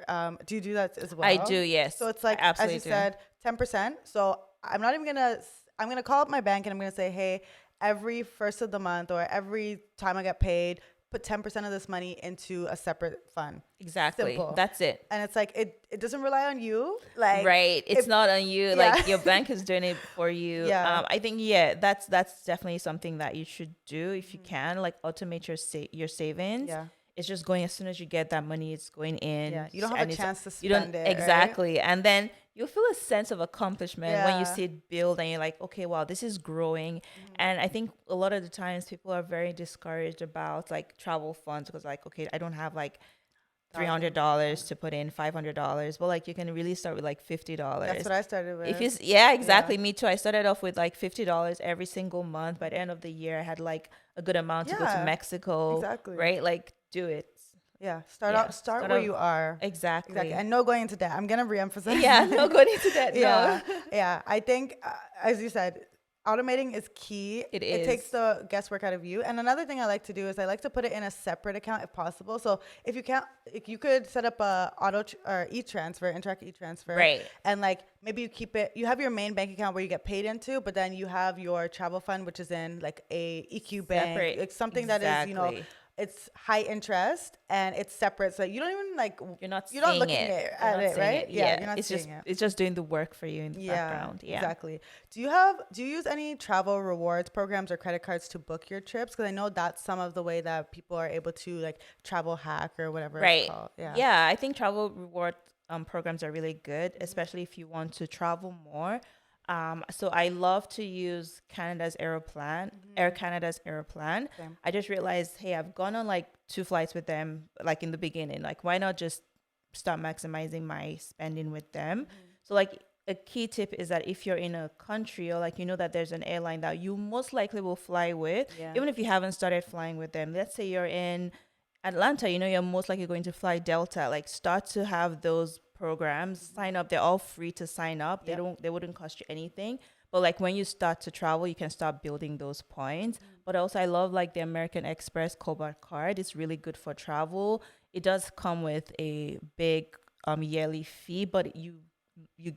Speaker 2: Do you do that as well?
Speaker 1: I do, yes.
Speaker 2: So it's like,
Speaker 1: I
Speaker 2: as you
Speaker 1: absolutely do.
Speaker 2: said, 10%. So I'm not even gonna, I'm gonna call up my bank and I'm gonna say, hey, every first of the month or every time I get paid, put 10% of this money into a separate fund.
Speaker 1: Exactly.
Speaker 2: Simple.
Speaker 1: That's it.
Speaker 2: And it's like, it doesn't rely on you. Like,
Speaker 1: Right. It's
Speaker 2: if-
Speaker 1: not on you.
Speaker 2: Yeah.
Speaker 1: Like your bank is doing it for you.
Speaker 2: Yeah.
Speaker 1: I think, yeah, that's definitely something that you should do if you can. Like automate your savings.
Speaker 2: Yeah.
Speaker 1: It's just going as soon as you get that money, it's going in.
Speaker 2: Yeah. You don't have
Speaker 1: and
Speaker 2: a
Speaker 1: it's-
Speaker 2: chance to
Speaker 1: you don't
Speaker 2: spend it. Right?
Speaker 1: exactly. And then you'll feel a sense of accomplishment when you
Speaker 2: Yeah.
Speaker 1: see it build and you're like, okay, wow, this is growing. And I think a lot of the times people are very discouraged about like travel funds because like, okay, I don't have like $300 to put in, $500, but like you can really start with like $50.
Speaker 2: That's what I started with.
Speaker 1: If you, yeah, exactly. Me too. I started off with like $50 every single month. By the end of the year, I had like a good amount to go to
Speaker 2: Yeah,
Speaker 1: Mexico.
Speaker 2: exactly.
Speaker 1: Right? Like, do it.
Speaker 2: Yeah.
Speaker 1: Yeah,
Speaker 2: Start where
Speaker 1: off-
Speaker 2: you are.
Speaker 1: Exactly.
Speaker 2: Exactly. And no going into debt. I'm going to reemphasize.
Speaker 1: Yeah, no going into that.
Speaker 2: Yeah.
Speaker 1: No.
Speaker 2: Yeah. I think, as you said, automating is key.
Speaker 1: It
Speaker 2: It takes
Speaker 1: is.
Speaker 2: the guesswork out of you. And another thing I like to do is I like to put it in a separate account if possible. So if you can't, if you could set up a or e-transfer, Interact e-transfer.
Speaker 1: Right.
Speaker 2: And like maybe you keep it, you have your main bank account where you get paid into, but then you have your travel fund, which is in like a EQ bank.
Speaker 1: Separate.
Speaker 2: It's something that is, you know,
Speaker 1: Exactly.
Speaker 2: it's high interest and it's separate. So you don't even like,
Speaker 1: You're not
Speaker 2: you're not
Speaker 1: seeing
Speaker 2: looking
Speaker 1: it.
Speaker 2: at
Speaker 1: You're not
Speaker 2: it,
Speaker 1: seeing
Speaker 2: right?
Speaker 1: it.
Speaker 2: Yeah. You're not
Speaker 1: it's
Speaker 2: seeing
Speaker 1: just
Speaker 2: it.
Speaker 1: it's just doing the work for you in the background. Yeah.
Speaker 2: Exactly. Do you use any travel rewards programs or credit cards to book your trips? Because I know that's some of the way that people are able to like travel hack or whatever
Speaker 1: Right.
Speaker 2: it's called. Yeah.
Speaker 1: Yeah, I think travel reward programs are really good, especially if you want to travel more. So I love to use Canada's Aeroplan, Air Canada's Aeroplan.
Speaker 2: Same.
Speaker 1: I just realized, hey, I've gone on like 2 flights with them, like in the beginning. Like, why not just start maximizing my spending with them? So like a key tip is that if you're in a country or like you know that there's an airline that you most likely will fly with,
Speaker 2: Yeah.
Speaker 1: even if you haven't started flying with them. Let's say you're in Atlanta, you know you're most likely going to fly Delta. Like start to have those programs. Sign up. They're all free to sign up. They wouldn't cost you anything. But like when you start to travel, you can start building those points. But also I love like the American Express Cobalt card. It's really good for travel. It does come with a big yearly fee, but you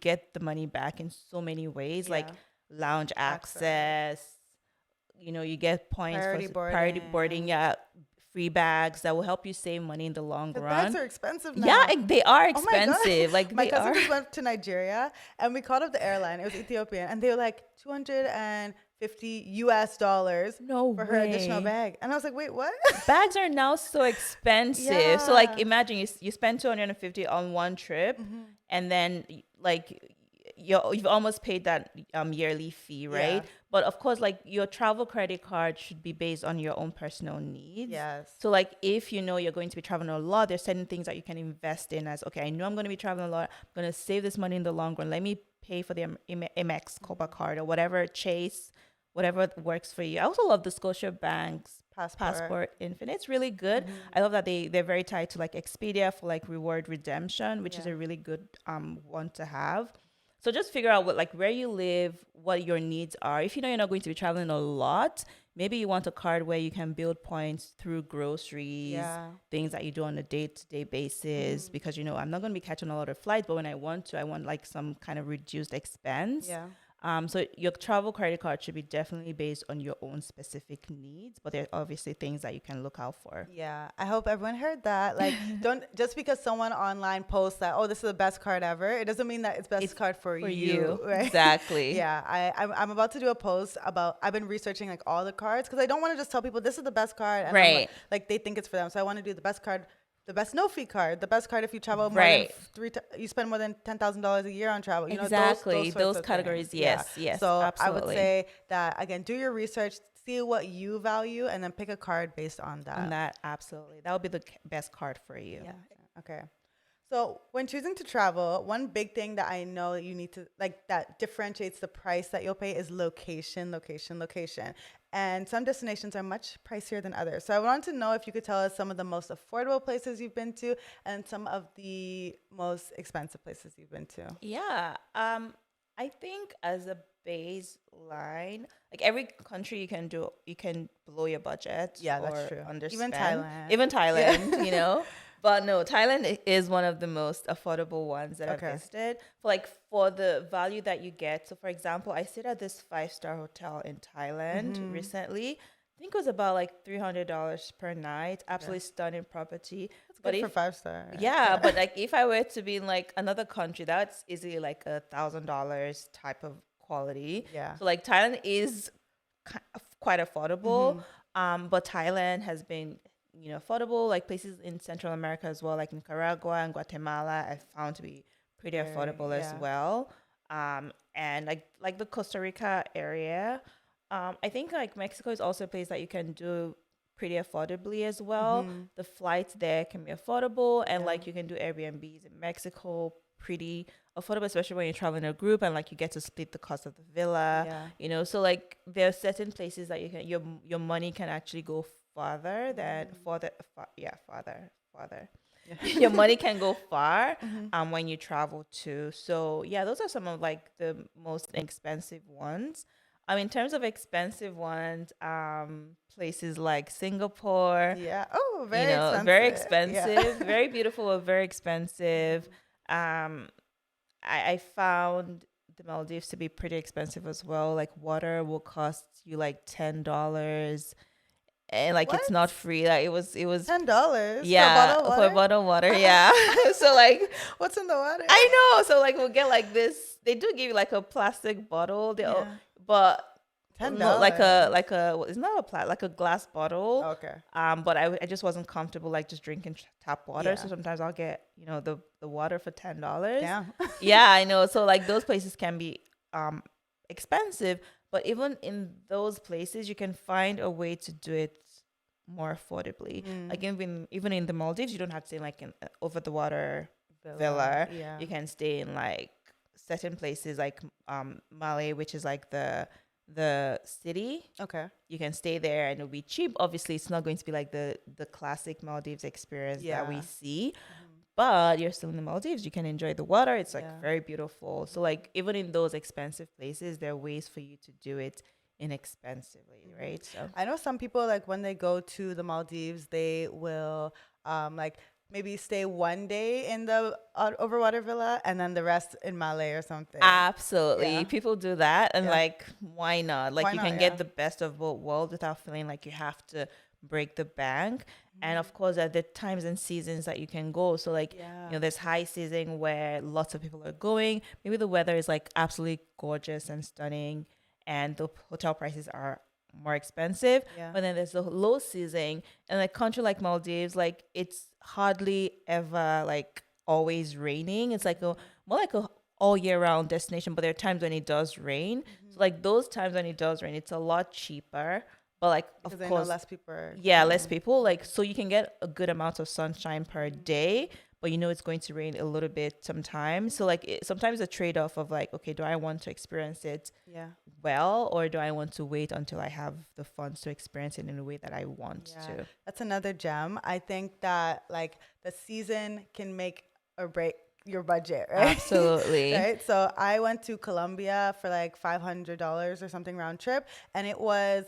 Speaker 1: get the money back in so many ways, like lounge access. You get points
Speaker 2: Priority
Speaker 1: for
Speaker 2: boarding.
Speaker 1: priority boarding, free bags that will help you save money in the long
Speaker 2: The
Speaker 1: run.
Speaker 2: bags are expensive now.
Speaker 1: Yeah, they are
Speaker 2: Oh my God.
Speaker 1: expensive. Like
Speaker 2: My
Speaker 1: they
Speaker 2: cousin
Speaker 1: are.
Speaker 2: just went to Nigeria and we called up the airline. It was Ethiopian, and they were like $250
Speaker 1: No
Speaker 2: for her additional
Speaker 1: way.
Speaker 2: bag. And I was like, wait, what?
Speaker 1: Bags are now so expensive.
Speaker 2: Yeah.
Speaker 1: So like imagine you spend 250 on one trip, and then like you've almost paid that yearly fee, right?
Speaker 2: Yeah.
Speaker 1: But of course, like your travel credit card should be based on your own personal needs.
Speaker 2: Yes.
Speaker 1: So like if you know you're going to be traveling a lot, there's certain things that you can invest in as, okay, I know I'm going to be traveling a lot. I'm going to save this money in the long run. Let me pay for the Amex Copa card or whatever, Chase, whatever works for you. I also love the Scotiabank's Passport Infinite. It's really good. I love that they're very tied to like Expedia for like reward redemption, which is a really good one to have. So just figure out where you live, what your needs are. If you know you're not going to be traveling a lot, maybe you want a card where you can build points through groceries, things that you do on a day-to-day basis. Because I'm not going to be catching a lot of flights, but when I want like some kind of reduced expense.
Speaker 2: Yeah.
Speaker 1: So your travel credit card should be definitely based on your own specific needs, but there are obviously things that you can look out for.
Speaker 2: Yeah, I hope everyone heard that. Like, don't just because someone online posts that, oh, this is the best card ever, it doesn't mean that it's best card for you. Right?
Speaker 1: Exactly.
Speaker 2: Yeah, I'm about to do a post about, I've been researching like all the cards because I don't want to just tell people this is the best card. And
Speaker 1: right.
Speaker 2: Like they think it's for them. So I want to do the best card. The best no fee card, the best card if you travel more than you spend more than $10,000 a year on travel.
Speaker 1: Exactly, those categories. Yes,
Speaker 2: So
Speaker 1: absolutely.
Speaker 2: I would say that again, do your research, see what you value, and then pick a card based on that.
Speaker 1: Absolutely, that would be the best card for you.
Speaker 2: Yeah. Okay. So when choosing to travel, one big thing that I know that you need to that differentiates the price that you'll pay is location. And some destinations are much pricier than others. So I wanted to know if you could tell us some of the most affordable places you've been to and some of the most expensive places you've been to.
Speaker 1: Yeah. I think as a baseline, like every country you can blow your budget.
Speaker 2: Yeah, that's true.
Speaker 1: Underspend.
Speaker 2: Even
Speaker 1: Thailand, But no, Thailand is one of the most affordable ones that I've visited for the value that you get. So for example, I stayed at this 5-star hotel in Thailand recently. I think it was about like $300 per night. Absolutely stunning property.
Speaker 2: That's good for 5-star.
Speaker 1: Yeah, but like if I were to be in like another country, that's easily like $1,000 type of quality.
Speaker 2: Yeah.
Speaker 1: So like Thailand is quite affordable. But Thailand has been affordable, like places in Central America as well, like Nicaragua and Guatemala, I found to be pretty affordable as well. And like the Costa Rica area, I think like Mexico is also a place that you can do pretty affordably as well. The flights there can be affordable, and like you can do Airbnbs in Mexico pretty affordable, especially when you're traveling in a group and like you get to split the cost of the villa. So like there are certain places that you can your money can actually go farther than farther. Your money can go far when you travel too. So yeah, those are some of like the most expensive ones. In terms of expensive ones, places like Singapore.
Speaker 2: Yeah. Oh, very expensive.
Speaker 1: Very expensive. Very beautiful, but very expensive. I found the Maldives to be pretty expensive as well. Like water will cost you like $10. And like it's not free. Like it was
Speaker 2: $10.
Speaker 1: Yeah, for a bottle of water. Yeah. So like,
Speaker 2: what's in the water?
Speaker 1: I know. So like we'll get like this. They do give you like a plastic bottle. But
Speaker 2: $10.
Speaker 1: No, like a it's not like a glass bottle.
Speaker 2: Okay.
Speaker 1: But I just wasn't comfortable like just drinking tap water.
Speaker 2: Yeah.
Speaker 1: So sometimes I'll get the water for $10.
Speaker 2: Damn.
Speaker 1: Yeah, I know. So like those places can be expensive. But even in those places, you can find a way to do it more affordably. Like even in the Maldives, you don't have to stay like in over the water villa.
Speaker 2: Yeah.
Speaker 1: You can stay in like certain places like Malé, which is like the city.
Speaker 2: Okay.
Speaker 1: You can stay there and it'll be cheap. Obviously, it's not going to be like the classic Maldives experience that we see. but you're still in the Maldives. You can enjoy the water. It's like
Speaker 2: Yeah.
Speaker 1: very beautiful. So like even in those expensive places, there are ways for you to do it inexpensively, right? So
Speaker 2: I know some people like when they go to the Maldives, they will like maybe stay one day in the overwater villa and then the rest in Malay or something.
Speaker 1: absolutely.
Speaker 2: Yeah.
Speaker 1: People do that. And
Speaker 2: Yeah.
Speaker 1: like, why not? Like,
Speaker 2: Why
Speaker 1: you
Speaker 2: not?
Speaker 1: can
Speaker 2: Yeah.
Speaker 1: get the best of both worlds without feeling like you have to break the bank. And of course, there are the times and seasons that you can go. So, like,
Speaker 2: Yeah.
Speaker 1: there's high season where lots of people are going. Maybe the weather is like absolutely gorgeous and stunning, and the hotel prices are more expensive.
Speaker 2: Yeah.
Speaker 1: But then there's the low season, and a country like Maldives, like, it's hardly ever like always raining. It's like a more like a all year round destination, but there are times when it does rain. So like those times when it does rain, it's a lot cheaper. But like
Speaker 2: Because
Speaker 1: of
Speaker 2: I know
Speaker 1: course,
Speaker 2: less people are
Speaker 1: yeah, less
Speaker 2: going.
Speaker 1: people. Like so you can get a good amount of sunshine per day, but it's going to rain a little bit sometimes. So like sometimes a trade off of like, okay, do I want to experience it
Speaker 2: Yeah.
Speaker 1: well, or do I want to wait until I have the funds to experience it in a way that I want
Speaker 2: Yeah.
Speaker 1: to?
Speaker 2: That's another gem. I think that like the season can make or break your budget, right?
Speaker 1: Absolutely.
Speaker 2: Right. So I went to Colombia for like $500 or something round trip, and it was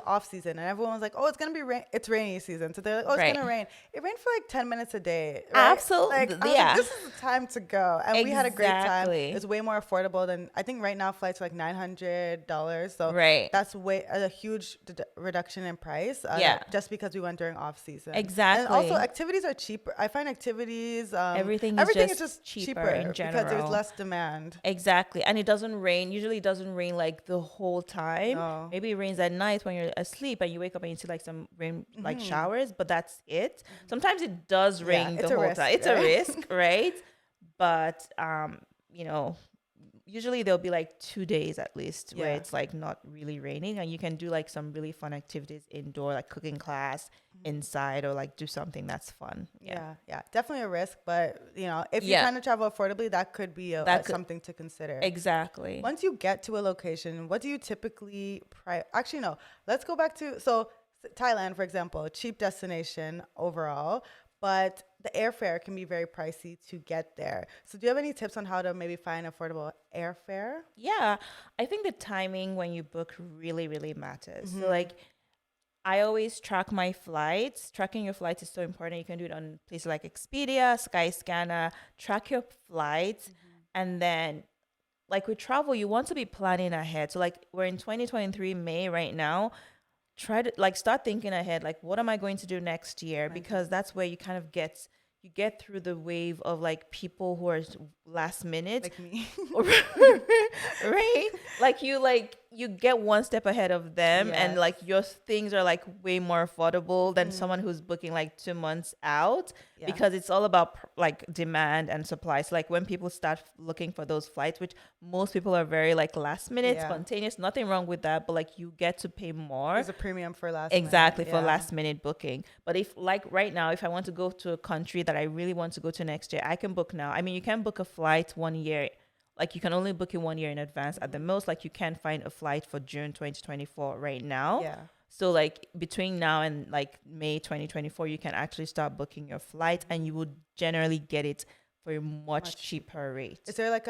Speaker 2: off season, and everyone was like, "Oh, it's gonna be rain. It's rainy season." So they're like, "Oh, it's
Speaker 1: Right.
Speaker 2: gonna rain." It rained for like 10 minutes a day. Right?
Speaker 1: Absolutely.
Speaker 2: Like, I was
Speaker 1: Yeah.
Speaker 2: like, this is the time to go, and we had a great time.
Speaker 1: Exactly.
Speaker 2: It's way more affordable than I think right now. Flights are like $900. So
Speaker 1: Right.
Speaker 2: that's a huge reduction in price.
Speaker 1: Yeah.
Speaker 2: Just because we went during off season.
Speaker 1: Exactly.
Speaker 2: And also activities are cheaper. I find activities
Speaker 1: Everything
Speaker 2: is
Speaker 1: just
Speaker 2: just
Speaker 1: cheaper
Speaker 2: cheaper
Speaker 1: in
Speaker 2: because there's
Speaker 1: general.
Speaker 2: less demand.
Speaker 1: Exactly. And it doesn't rain. Usually it doesn't rain like the whole time.
Speaker 2: No.
Speaker 1: Maybe it rains at night when you're asleep and you wake up and you see like some rain like showers, but that's it. Sometimes it does rain
Speaker 2: it's
Speaker 1: the
Speaker 2: a
Speaker 1: whole
Speaker 2: risk,
Speaker 1: time. It's
Speaker 2: right?
Speaker 1: a risk, right? But usually there'll be like 2 days at least where
Speaker 2: Yeah.
Speaker 1: it's like not really raining, and you can do like some really fun activities indoor, like cooking class inside, or like do something that's fun.
Speaker 2: Yeah, definitely a risk, but if you're
Speaker 1: Yeah.
Speaker 2: trying to travel affordably, that could be something to consider.
Speaker 1: Exactly.
Speaker 2: Once you get to a location, what do you typically Actually, no. Let's go back to Thailand, for example, cheap destination overall, but the airfare can be very pricey to get there. So do you have any tips on how to maybe find affordable airfare?
Speaker 1: Yeah, I think the timing when you book really, really matters. So like I always track my flights. Tracking your flights is so important. You can do it on places like Expedia, Skyscanner. Track your flights. And then like with travel, you want to be planning ahead. So like we're in 2023 May right now. Try to like start thinking ahead, like what am I going to do next year? Because that's where you kind of get through the wave of like people who are last minute.
Speaker 2: Like me.
Speaker 1: Right? Like you get one step ahead of them, and
Speaker 2: Yes.
Speaker 1: like your things are like way more affordable than someone who's booking like 2 months out.
Speaker 2: Yeah.
Speaker 1: Because it's all about like demand and supply. So like when people start looking for those flights, which most people are very like last minute,
Speaker 2: Yeah.
Speaker 1: spontaneous, nothing wrong with that, but like you get to pay more.
Speaker 2: There's a premium for last
Speaker 1: Exactly,
Speaker 2: minute.
Speaker 1: for
Speaker 2: Yeah.
Speaker 1: last minute booking. But if like right now, if I want to go to a country that I really want to go to next year, I can book now. I mean, you can book a flight 1 year. Like you can only book it 1 year in advance at the most. Like you can find a flight for June 2024 right now.
Speaker 2: Yeah.
Speaker 1: So like between now and like May 2024, you can actually start booking your flight, and you would generally get it for a much cheaper rate.
Speaker 2: Is there like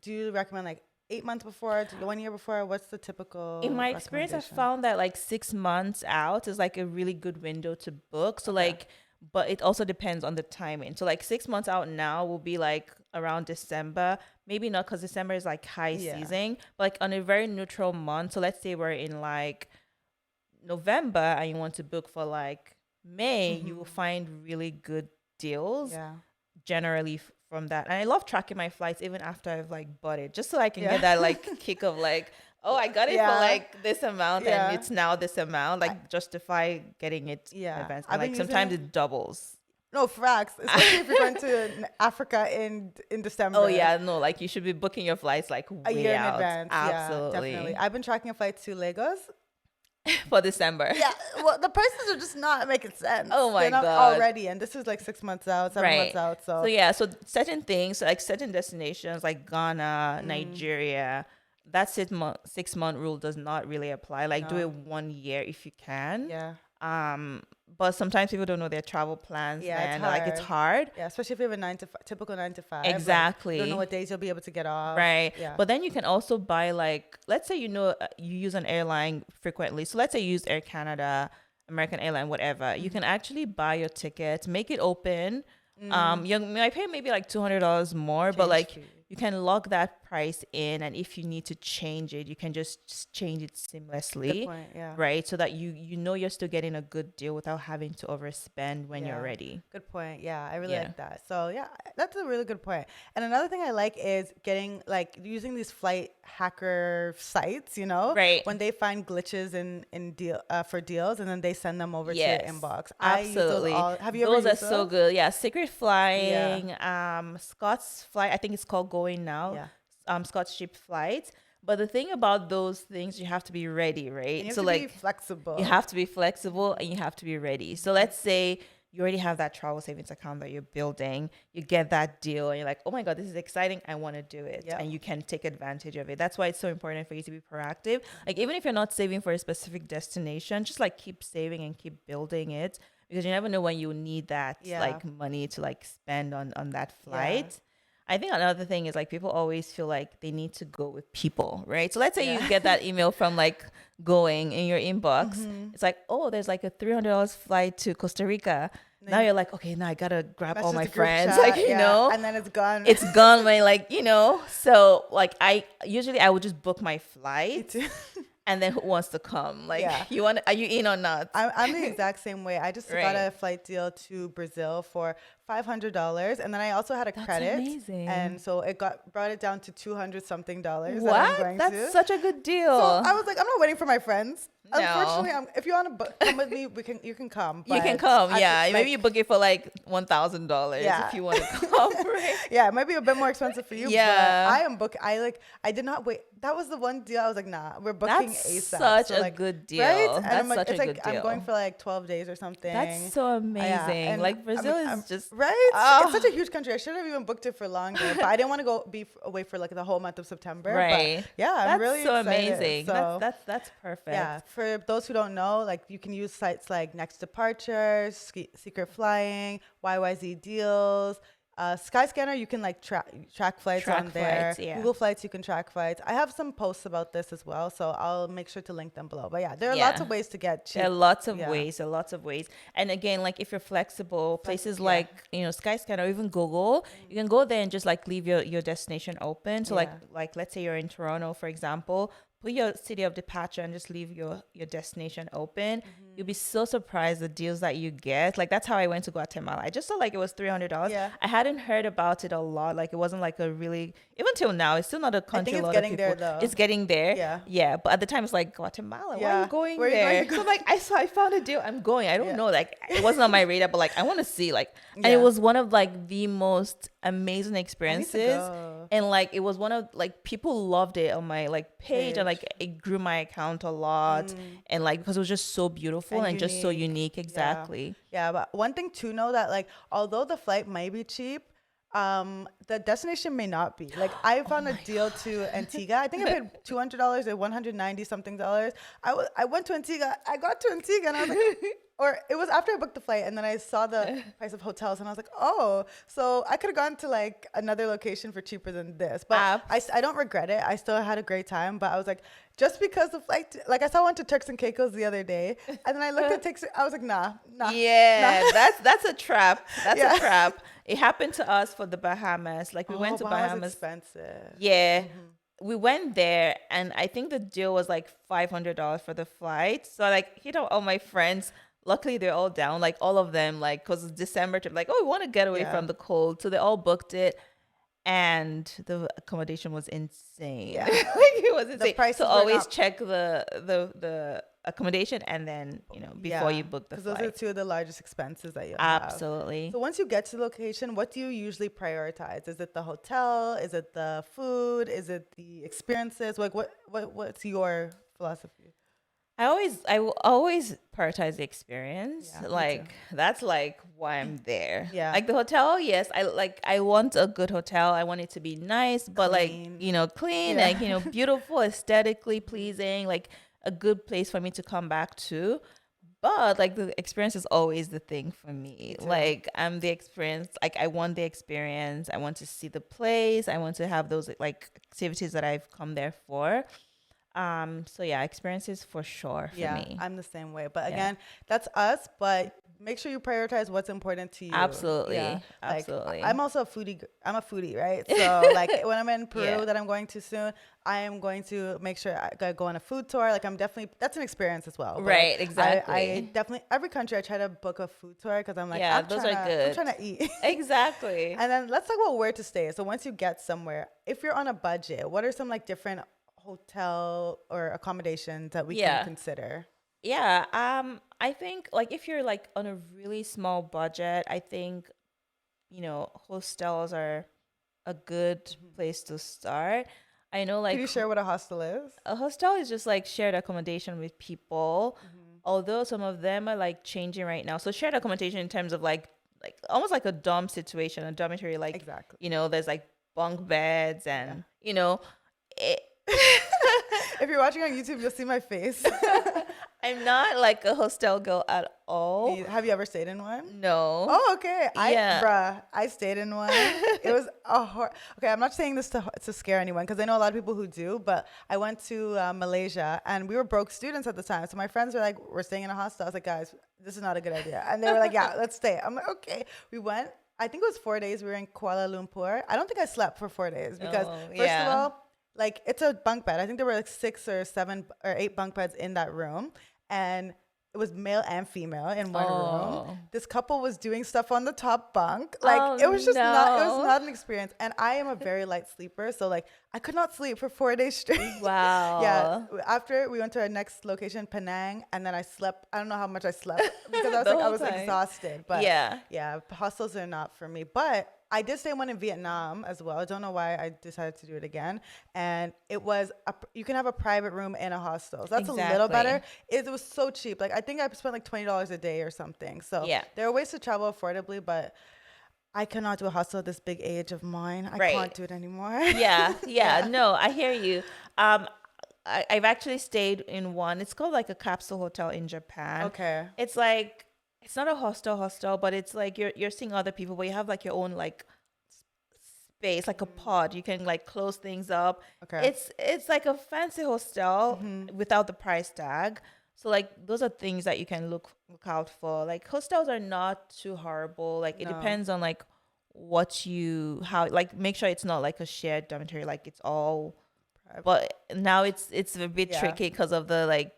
Speaker 2: do you recommend like 8 months before, 1 year before? What's the typical?
Speaker 1: In my experience, I
Speaker 2: recommendation?
Speaker 1: found that like 6 months out is like a really good window to book. So like, but it also depends on the timing. So like 6 months out now will be like around December. Maybe not, because December is like high season, but like on a very neutral month. So let's say we're in like November and you want to book for like May, you will find really good deals.
Speaker 2: Yeah.
Speaker 1: Generally from that. And I love tracking my flights even after I've like bought it, just so I can
Speaker 2: Yeah.
Speaker 1: get that like kick of like, oh, I got it
Speaker 2: Yeah.
Speaker 1: for like this amount
Speaker 2: Yeah.
Speaker 1: and it's now this amount, like justify getting it in
Speaker 2: Yeah.
Speaker 1: advance.
Speaker 2: I've
Speaker 1: And, like
Speaker 2: been
Speaker 1: sometimes
Speaker 2: using-
Speaker 1: it doubles.
Speaker 2: No, facts. Especially if you're going to Africa in December.
Speaker 1: Oh yeah, no, like you should be booking your flights like
Speaker 2: A
Speaker 1: way
Speaker 2: year in
Speaker 1: out.
Speaker 2: advance.
Speaker 1: Absolutely.
Speaker 2: Yeah, definitely. I've been tracking a flight to Lagos.
Speaker 1: For December.
Speaker 2: Yeah, well, the prices are just not making sense.
Speaker 1: Oh my
Speaker 2: They're not
Speaker 1: God.
Speaker 2: Already, and this is like 6 months out, 7 months out. So,
Speaker 1: So yeah, so certain things, like certain destinations like Ghana, Nigeria, that 6 month rule does not really apply. Like do
Speaker 2: No.
Speaker 1: it 1 year if you can.
Speaker 2: yeah.
Speaker 1: But sometimes people don't know their travel plans.
Speaker 2: Yeah, it's
Speaker 1: Then like it's
Speaker 2: hard.
Speaker 1: hard.
Speaker 2: Yeah, especially if you have a typical 9 to 5. Like, you don't know
Speaker 1: Exactly.
Speaker 2: what days you'll be able to get off.
Speaker 1: Right.
Speaker 2: Yeah.
Speaker 1: But then you can also buy like, let's say you use an airline frequently. So let's say you use Air Canada, American Airline, whatever. You can actually buy your tickets, make it open. You might pay maybe like $200 more, but
Speaker 2: Change
Speaker 1: like
Speaker 2: fee.
Speaker 1: you can log that price in, and if you need to change it, you can just change it
Speaker 2: Good
Speaker 1: seamlessly,
Speaker 2: point. Yeah.
Speaker 1: right? So that you know you're still getting a good deal without having to overspend when
Speaker 2: Yeah.
Speaker 1: you're ready.
Speaker 2: Good point. Yeah, I really
Speaker 1: Yeah.
Speaker 2: like that. So yeah, that's a really good point. And another thing I like is getting like using these flight hacker sites,
Speaker 1: Right.
Speaker 2: when they find glitches in deal for deals, and then they send them over to your
Speaker 1: Yes,
Speaker 2: inbox. I use
Speaker 1: absolutely.
Speaker 2: those all. Have you ever
Speaker 1: Those are
Speaker 2: used
Speaker 1: so
Speaker 2: those?
Speaker 1: good. Yeah, Secret Flying, Scott's Flight. I think it's called Going Now.
Speaker 2: Yeah.
Speaker 1: Scott's Ship Flights. But the thing about those things, you have to be ready, right?
Speaker 2: And you have
Speaker 1: So
Speaker 2: to
Speaker 1: like
Speaker 2: be flexible.
Speaker 1: you have to be flexible and you have to be ready. So let's say you already have that travel savings account that you're building, you get that deal and you're like, oh my God, this is exciting. I want to do it.
Speaker 2: Yep.
Speaker 1: And you can take advantage of it. That's why it's so important for you to be proactive. Like even if you're not saving for a specific destination, just like keep saving and keep building it, because you never know when you need that
Speaker 2: Yeah.
Speaker 1: like money to like spend on that flight. I think another thing is like people always feel like they need to go with people, right? So let's say you get that email from like Going in your inbox. It's like, oh, there's like a $300 flight to Costa Rica. Now you're like, okay, now I gotta grab all my
Speaker 2: Message the group
Speaker 1: friends,
Speaker 2: chat,
Speaker 1: like
Speaker 2: and then it's gone.
Speaker 1: it's gone when like So like I would just book my
Speaker 2: Me
Speaker 1: flight,
Speaker 2: too.
Speaker 1: and then who wants to come? Like
Speaker 2: Yeah.
Speaker 1: are you in or not?
Speaker 2: I'm the exact same way. I just got
Speaker 1: Right.
Speaker 2: a flight deal to Brazil for $500, and then I also had a credit,
Speaker 1: amazing.
Speaker 2: and so it brought it down to $200 something that I'm
Speaker 1: What?
Speaker 2: going
Speaker 1: That's
Speaker 2: to.
Speaker 1: such a good deal.
Speaker 2: So I was like, I'm not waiting for my friends.
Speaker 1: No.
Speaker 2: Unfortunately, if you want to come with me, you can come.
Speaker 1: You can
Speaker 2: but
Speaker 1: come,
Speaker 2: I
Speaker 1: yeah.
Speaker 2: think,
Speaker 1: Maybe you
Speaker 2: like,
Speaker 1: book it for like $1,000
Speaker 2: Yeah.
Speaker 1: if you want to come, right?
Speaker 2: yeah, it might be a bit more expensive for you.
Speaker 1: Yeah.
Speaker 2: But I am booked. I did not wait. That was the one deal. I was like, nah, we're booking
Speaker 1: That's
Speaker 2: ASAP.
Speaker 1: such
Speaker 2: So,
Speaker 1: a
Speaker 2: like,
Speaker 1: good deal.
Speaker 2: right? And
Speaker 1: That's
Speaker 2: I'm like,
Speaker 1: such
Speaker 2: it's
Speaker 1: a
Speaker 2: like
Speaker 1: good deal.
Speaker 2: I'm going for like 12 days or something.
Speaker 1: That's so amazing.
Speaker 2: Yeah, and
Speaker 1: like Brazil
Speaker 2: I'm
Speaker 1: is just
Speaker 2: right.
Speaker 1: Oh.
Speaker 2: It's such a huge country. I should have even booked it for longer, but I didn't want to be away for like the whole month of September.
Speaker 1: right.
Speaker 2: But yeah, I'm
Speaker 1: That's
Speaker 2: really
Speaker 1: so
Speaker 2: excited.
Speaker 1: amazing.
Speaker 2: So
Speaker 1: That's perfect.
Speaker 2: yeah, for those who don't know, like you can use sites like Next Departures, Secret Flying, YYZ Deals. Skyscanner, you can like track flights
Speaker 1: Track
Speaker 2: on there.
Speaker 1: flights, yeah.
Speaker 2: Google Flights, you can track flights. I have some posts about this as well, so I'll make sure to link them below. But yeah, there are
Speaker 1: Yeah.
Speaker 2: lots of ways to get cheap.
Speaker 1: There are lots of
Speaker 2: Yeah.
Speaker 1: ways. There are lots of ways. And again, like if you're flexible, places
Speaker 2: yeah.
Speaker 1: like Skyscanner or even Google, you can go there and just like leave your destination open. So
Speaker 2: Yeah.
Speaker 1: like let's say you're in Toronto, for example, put your city of departure and just leave your destination open. You'll be so surprised the deals that you get. Like that's how I went to Guatemala. I just saw like it was $300.
Speaker 2: Yeah.
Speaker 1: I hadn't heard about it a lot. Like it wasn't like a really, even till now, it's still not a country.
Speaker 2: it's
Speaker 1: a lot
Speaker 2: getting
Speaker 1: of people,
Speaker 2: there, though.
Speaker 1: It's getting there.
Speaker 2: Yeah.
Speaker 1: Yeah. But at the time it's like Guatemala. Why are
Speaker 2: Yeah.
Speaker 1: you going
Speaker 2: Where are you
Speaker 1: there?
Speaker 2: going to
Speaker 1: So
Speaker 2: go?
Speaker 1: like I found a deal. I'm going. I don't
Speaker 2: Yeah.
Speaker 1: know. Like it wasn't on my radar, but like I want to see like, and
Speaker 2: Yeah.
Speaker 1: it was one of like the most amazing
Speaker 2: I need to
Speaker 1: experiences.
Speaker 2: go.
Speaker 1: And like it was one of like people loved it on my like page, and like it grew my account a lot, and like because it was just so beautiful and just so unique. Exactly.
Speaker 2: Yeah, but one thing to know that like although the flight might be cheap, the destination may not be. Like I found a deal to Antigua. I think I paid $200 or $190 something. I went to Antigua. I got to Antigua and I was like, or it was after I booked the flight, and then I saw the price of hotels and I was like, oh, so I could have gone to like another location for cheaper than this. But I don't regret it. I still had a great time, but I was like, just because the flight, like I saw one to Turks and Caicos the other day, and then I looked at Turks, I was like, nah.
Speaker 1: Yeah, that's a trap. That's
Speaker 2: Yeah.
Speaker 1: a trap. It happened to us for the Bahamas. Like we went to Bahamas.
Speaker 2: Expensive.
Speaker 1: Yeah. We went there and I think the deal was like $500 for the flight. So like, all my friends, luckily they're all down, like all of them, like, cause it's December trip, like, oh, we want to get away from the cold. So they all booked it. And the accommodation was insane.
Speaker 2: Yeah.
Speaker 1: Like it was insane.
Speaker 2: prices
Speaker 1: So
Speaker 2: were
Speaker 1: always
Speaker 2: not-
Speaker 1: check the accommodation and then, before you book the
Speaker 2: because
Speaker 1: flight.
Speaker 2: those are two of the largest expenses that you have.
Speaker 1: Absolutely.
Speaker 2: So once you get to the location, what do you usually prioritize? Is it the hotel? Is it the food? Is it the experiences? Like what's your philosophy?
Speaker 1: I will always prioritize the experience.
Speaker 2: Yeah, me
Speaker 1: Like that's like why I'm there.
Speaker 2: Yeah.
Speaker 1: Like the hotel, yes. I want a good hotel. I want it to be nice, but
Speaker 2: Clean.
Speaker 1: like, clean,
Speaker 2: Yeah.
Speaker 1: like, beautiful, aesthetically pleasing, like a good place for me to come back to. But like the experience is always the thing for me.
Speaker 2: too.
Speaker 1: Like I'm the experience. Like I want the experience. I want to see the place. I want to have those like activities that I've come there for. So yeah, experiences for sure for
Speaker 2: Yeah,
Speaker 1: me.
Speaker 2: I'm the same way. But
Speaker 1: Yeah.
Speaker 2: again, that's us. But make sure you prioritize what's important to you.
Speaker 1: Absolutely.
Speaker 2: Yeah. Like,
Speaker 1: Absolutely.
Speaker 2: I'm also a foodie. I'm a foodie, right? So like when I'm in Peru
Speaker 1: Yeah.
Speaker 2: that I'm going to soon, I am going to make sure I go on a food tour. Like that's an experience as well. But,
Speaker 1: Right,
Speaker 2: like,
Speaker 1: exactly.
Speaker 2: I definitely every country I try to book a food tour because I'm like,
Speaker 1: Yeah, those are
Speaker 2: I'm
Speaker 1: good.
Speaker 2: trying to eat.
Speaker 1: Exactly.
Speaker 2: And then let's talk about where to stay. So once you get somewhere, if you're on a budget, what are some like different hotel or accommodations that we
Speaker 1: Yeah.
Speaker 2: can consider?
Speaker 1: Yeah. I think like if you're like on a really small budget, I think, hostels are a good place to start. I know
Speaker 2: Can
Speaker 1: like
Speaker 2: you share what a hostel is?
Speaker 1: a hostel is just like shared accommodation with people. Although some of them are like changing right now. So shared accommodation in terms of like almost like a dorm situation, a dormitory, like
Speaker 2: Exactly.
Speaker 1: there's like bunk beds and it,
Speaker 2: If you're watching on YouTube, you'll see my face.
Speaker 1: I'm not like a hostel girl at all.
Speaker 2: Have you ever stayed in one?
Speaker 1: No.
Speaker 2: Oh, okay.
Speaker 1: Yeah.
Speaker 2: I stayed in one. It was okay. I'm not saying this to scare anyone because I know a lot of people who do, but I went to Malaysia and we were broke students at the time. So my friends were like, we're staying in a hostel. I was like, guys, this is not a good idea. And they were like, yeah, let's stay. I'm like, okay. We went. I think it was 4 days. We were in Kuala Lumpur. I don't think I slept for 4 days because first of all, like it's a bunk bed. I think there were like 6 or 7 or 8 bunk beds in that room. And it was male and female in one room. This couple was doing stuff on the top bunk. Like it was just not an experience. And I am a very light sleeper. So like I could not sleep for 4 days straight.
Speaker 1: Wow.
Speaker 2: Yeah. After we went to our next location, Penang, and then I slept. I don't know how much I slept because I was exhausted. But yeah, hostels are not for me. But I did stay one in Vietnam as well. I don't know why I decided to do it again. And it was, you can have a private room in a hostel. So that's a little better. It was so cheap. Like I think I spent like $20 a day or something. So there are ways to travel affordably, but I cannot do a hostel at this big age of mine. I can't do it anymore.
Speaker 1: Yeah. No, I hear you. I've actually stayed in one. It's called like a capsule hotel in Japan.
Speaker 2: Okay.
Speaker 1: It's like, it's not a hostel, but it's like you're seeing other people, but you have like your own like space, like a pod. You can like close things up.
Speaker 2: Okay.
Speaker 1: It's like a fancy hostel without the price tag. So like those are things that you can look out for. Like hostels are not too horrible. Like it depends on like make sure it's not like a shared dormitory. Like it's all. But now it's a bit tricky because of the like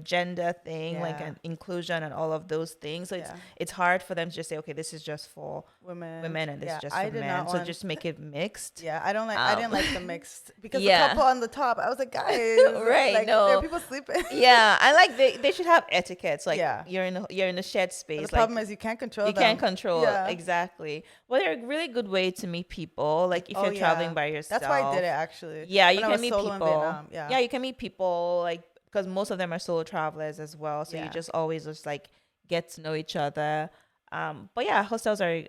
Speaker 1: gender thing, like an inclusion and all of those things. So it's hard for them to just say, okay, this is just for women and this is just for men. So just make it mixed.
Speaker 2: Yeah, I didn't like the mixed because the couple on the top, I was like, guys,
Speaker 1: right?
Speaker 2: Like,
Speaker 1: no,
Speaker 2: there are people sleeping.
Speaker 1: Yeah, I like they should have etiquettes. Like you're in a shared space.
Speaker 2: But the problem is you can't control.
Speaker 1: You can't control exactly. Well, they're a really good way to meet people. Like if you're traveling by yourself.
Speaker 2: That's why I did it actually.
Speaker 1: Yeah, you can meet people.
Speaker 2: Yeah,
Speaker 1: you can meet people like because most of them are solo travelers as well. So you just always just like get to know each other. But yeah, hostels are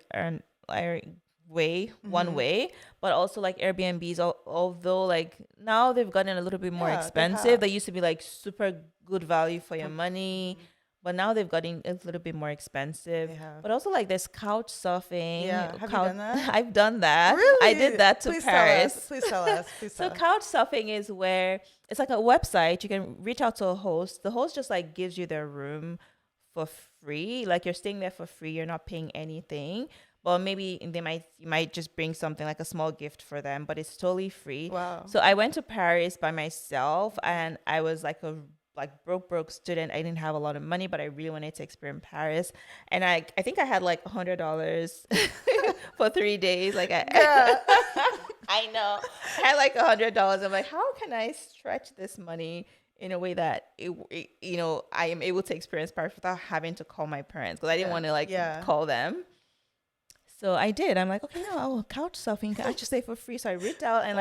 Speaker 1: one way, but also like Airbnbs. Although like now they've gotten a little bit more expensive. They used to be like super good value for your money. But now they've gotten a little bit more expensive. But also like there's couch surfing.
Speaker 2: Yeah, have you done that?
Speaker 1: I've done that.
Speaker 2: Really?
Speaker 1: I did that to Paris.
Speaker 2: Please tell us.
Speaker 1: So couch surfing is where it's like a website. You can reach out to a host. The host just like gives you their room for free. Like you're staying there for free. You're not paying anything. But maybe you might just bring something like a small gift for them. But it's totally free.
Speaker 2: Wow.
Speaker 1: So I went to Paris by myself, and I was like a broke student. I didn't have a lot of money, but I really wanted to experience Paris. And I think I had like $100 for 3 days. Like I know I had like $100. I'm like, how can I stretch this money in a way that I am able to experience Paris without having to call my parents, because I didn't want to call them. So I did. I'm like, okay, no, couch surfing can actually stay for free. So I reached out and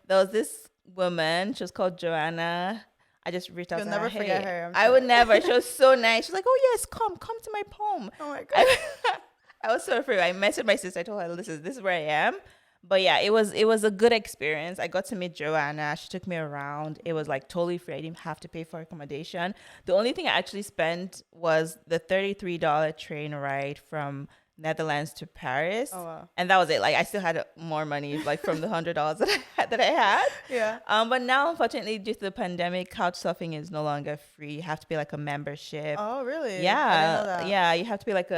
Speaker 1: there was this woman. She was called Joanna. I just reached out.
Speaker 2: You'll never forget her.
Speaker 1: I would never. She was so nice. She's like, "Oh yes, come to my home."
Speaker 2: Oh my god!
Speaker 1: I was so afraid. I messaged my sister. I told her, "This is where I am." But yeah, it was a good experience. I got to meet Joanna. She took me around. It was like totally free. I didn't have to pay for accommodation. The only thing I actually spent was the $33 train ride from Netherlands to Paris.
Speaker 2: Oh wow.
Speaker 1: And that was it. Like I still had more money like from the $100 that I had.
Speaker 2: Yeah.
Speaker 1: But now unfortunately due to the pandemic, couch surfing is no longer free. You have to pay like a membership.
Speaker 2: Oh really? I didn't know
Speaker 1: Yeah,
Speaker 2: that.
Speaker 1: yeah, you have to pay like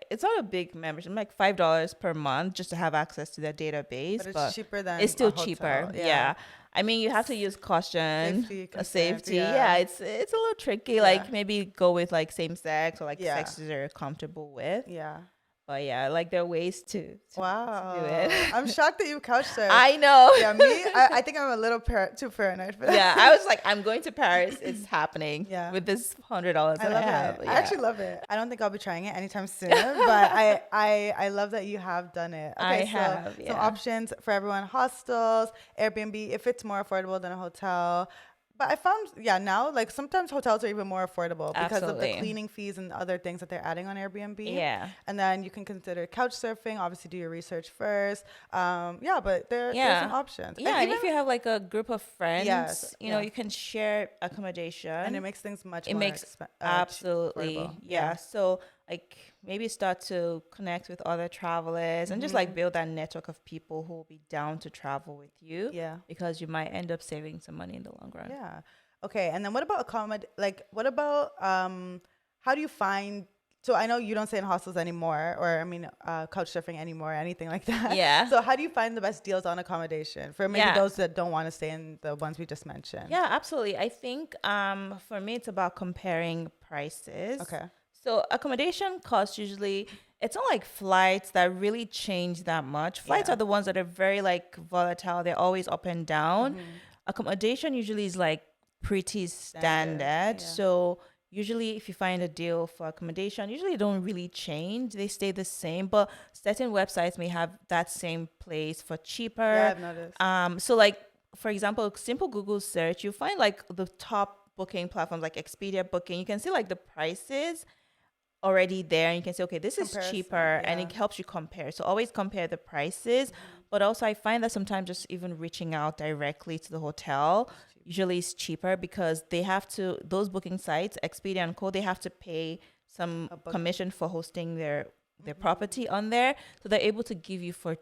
Speaker 1: it's not a big membership, like $5 per month just to have access to their database.
Speaker 2: But it's
Speaker 1: But
Speaker 2: cheaper than
Speaker 1: it's still
Speaker 2: a hotel.
Speaker 1: cheaper.
Speaker 2: Yeah.
Speaker 1: Yeah. I mean, you have to use caution,
Speaker 2: Safety
Speaker 1: a
Speaker 2: concerns,
Speaker 1: safety.
Speaker 2: yeah.
Speaker 1: Yeah, it's a little tricky.
Speaker 2: Yeah.
Speaker 1: Like maybe go with like same sex or like
Speaker 2: Yeah.
Speaker 1: sexes you're comfortable with.
Speaker 2: Yeah.
Speaker 1: But yeah, like there are ways to
Speaker 2: Wow.
Speaker 1: do it.
Speaker 2: I'm shocked that you couch surf.
Speaker 1: I know.
Speaker 2: Yeah, me, I think I'm a little too paranoid for that.
Speaker 1: Yeah, I was like, I'm going to Paris. It's happening.
Speaker 2: Yeah.
Speaker 1: With this $100
Speaker 2: I
Speaker 1: that
Speaker 2: love
Speaker 1: I have.
Speaker 2: it.
Speaker 1: Yeah.
Speaker 2: I actually love it. I don't think I'll be trying it anytime soon, but I love that you have done it. Okay,
Speaker 1: I have,
Speaker 2: some
Speaker 1: yeah.
Speaker 2: options for everyone: hostels, Airbnb, if it's more affordable than a hotel. But I found, now, like sometimes hotels are even more affordable because of the
Speaker 1: Absolutely.
Speaker 2: cleaning fees and other things that they're adding on Airbnb.
Speaker 1: Yeah.
Speaker 2: And then you can consider couch surfing. Obviously, do your research first. But there's
Speaker 1: Yeah.
Speaker 2: some options.
Speaker 1: Yeah, and if you have like a group of friends,
Speaker 2: Yes,
Speaker 1: you know,
Speaker 2: yeah.
Speaker 1: you can share accommodation.
Speaker 2: and it makes things much
Speaker 1: It
Speaker 2: more
Speaker 1: makes absolutely,
Speaker 2: affordable.
Speaker 1: yeah. So like maybe start to connect with other travelers and just like build that network of people who will be down to travel with you.
Speaker 2: Yeah.
Speaker 1: Because you might end up saving some money in the long run.
Speaker 2: Yeah. Okay. And then what about what about how do you find, so I know you don't stay in hostels anymore, or I mean couch surfing anymore, anything like that.
Speaker 1: Yeah.
Speaker 2: So how do you find the best deals on accommodation for maybe
Speaker 1: Yeah.
Speaker 2: those that don't want to stay in the ones we just mentioned?
Speaker 1: Yeah, absolutely. I think for me it's about comparing prices.
Speaker 2: Okay.
Speaker 1: So accommodation costs usually, it's not like flights that really change that much. Flights
Speaker 2: Yeah.
Speaker 1: are the ones that are very like volatile. They're always up and down. Accommodation usually is like pretty standard.
Speaker 2: yeah.
Speaker 1: So usually if you find a deal for accommodation, usually they don't really change. They stay the same, but certain websites may have that same place for cheaper.
Speaker 2: Yeah, I've noticed.
Speaker 1: So like for example, simple Google search, you find like the top booking platforms like Expedia Booking. You can see like the prices already there and you can say, okay, this is
Speaker 2: Comparison,
Speaker 1: cheaper, and
Speaker 2: yeah.
Speaker 1: it helps you compare. So always compare the prices. But also I find that sometimes just even reaching out directly to the hotel usually is cheaper because they have to, those booking sites, Expedia and Co, they have to pay some commission for hosting their property on there. So they're able to give you for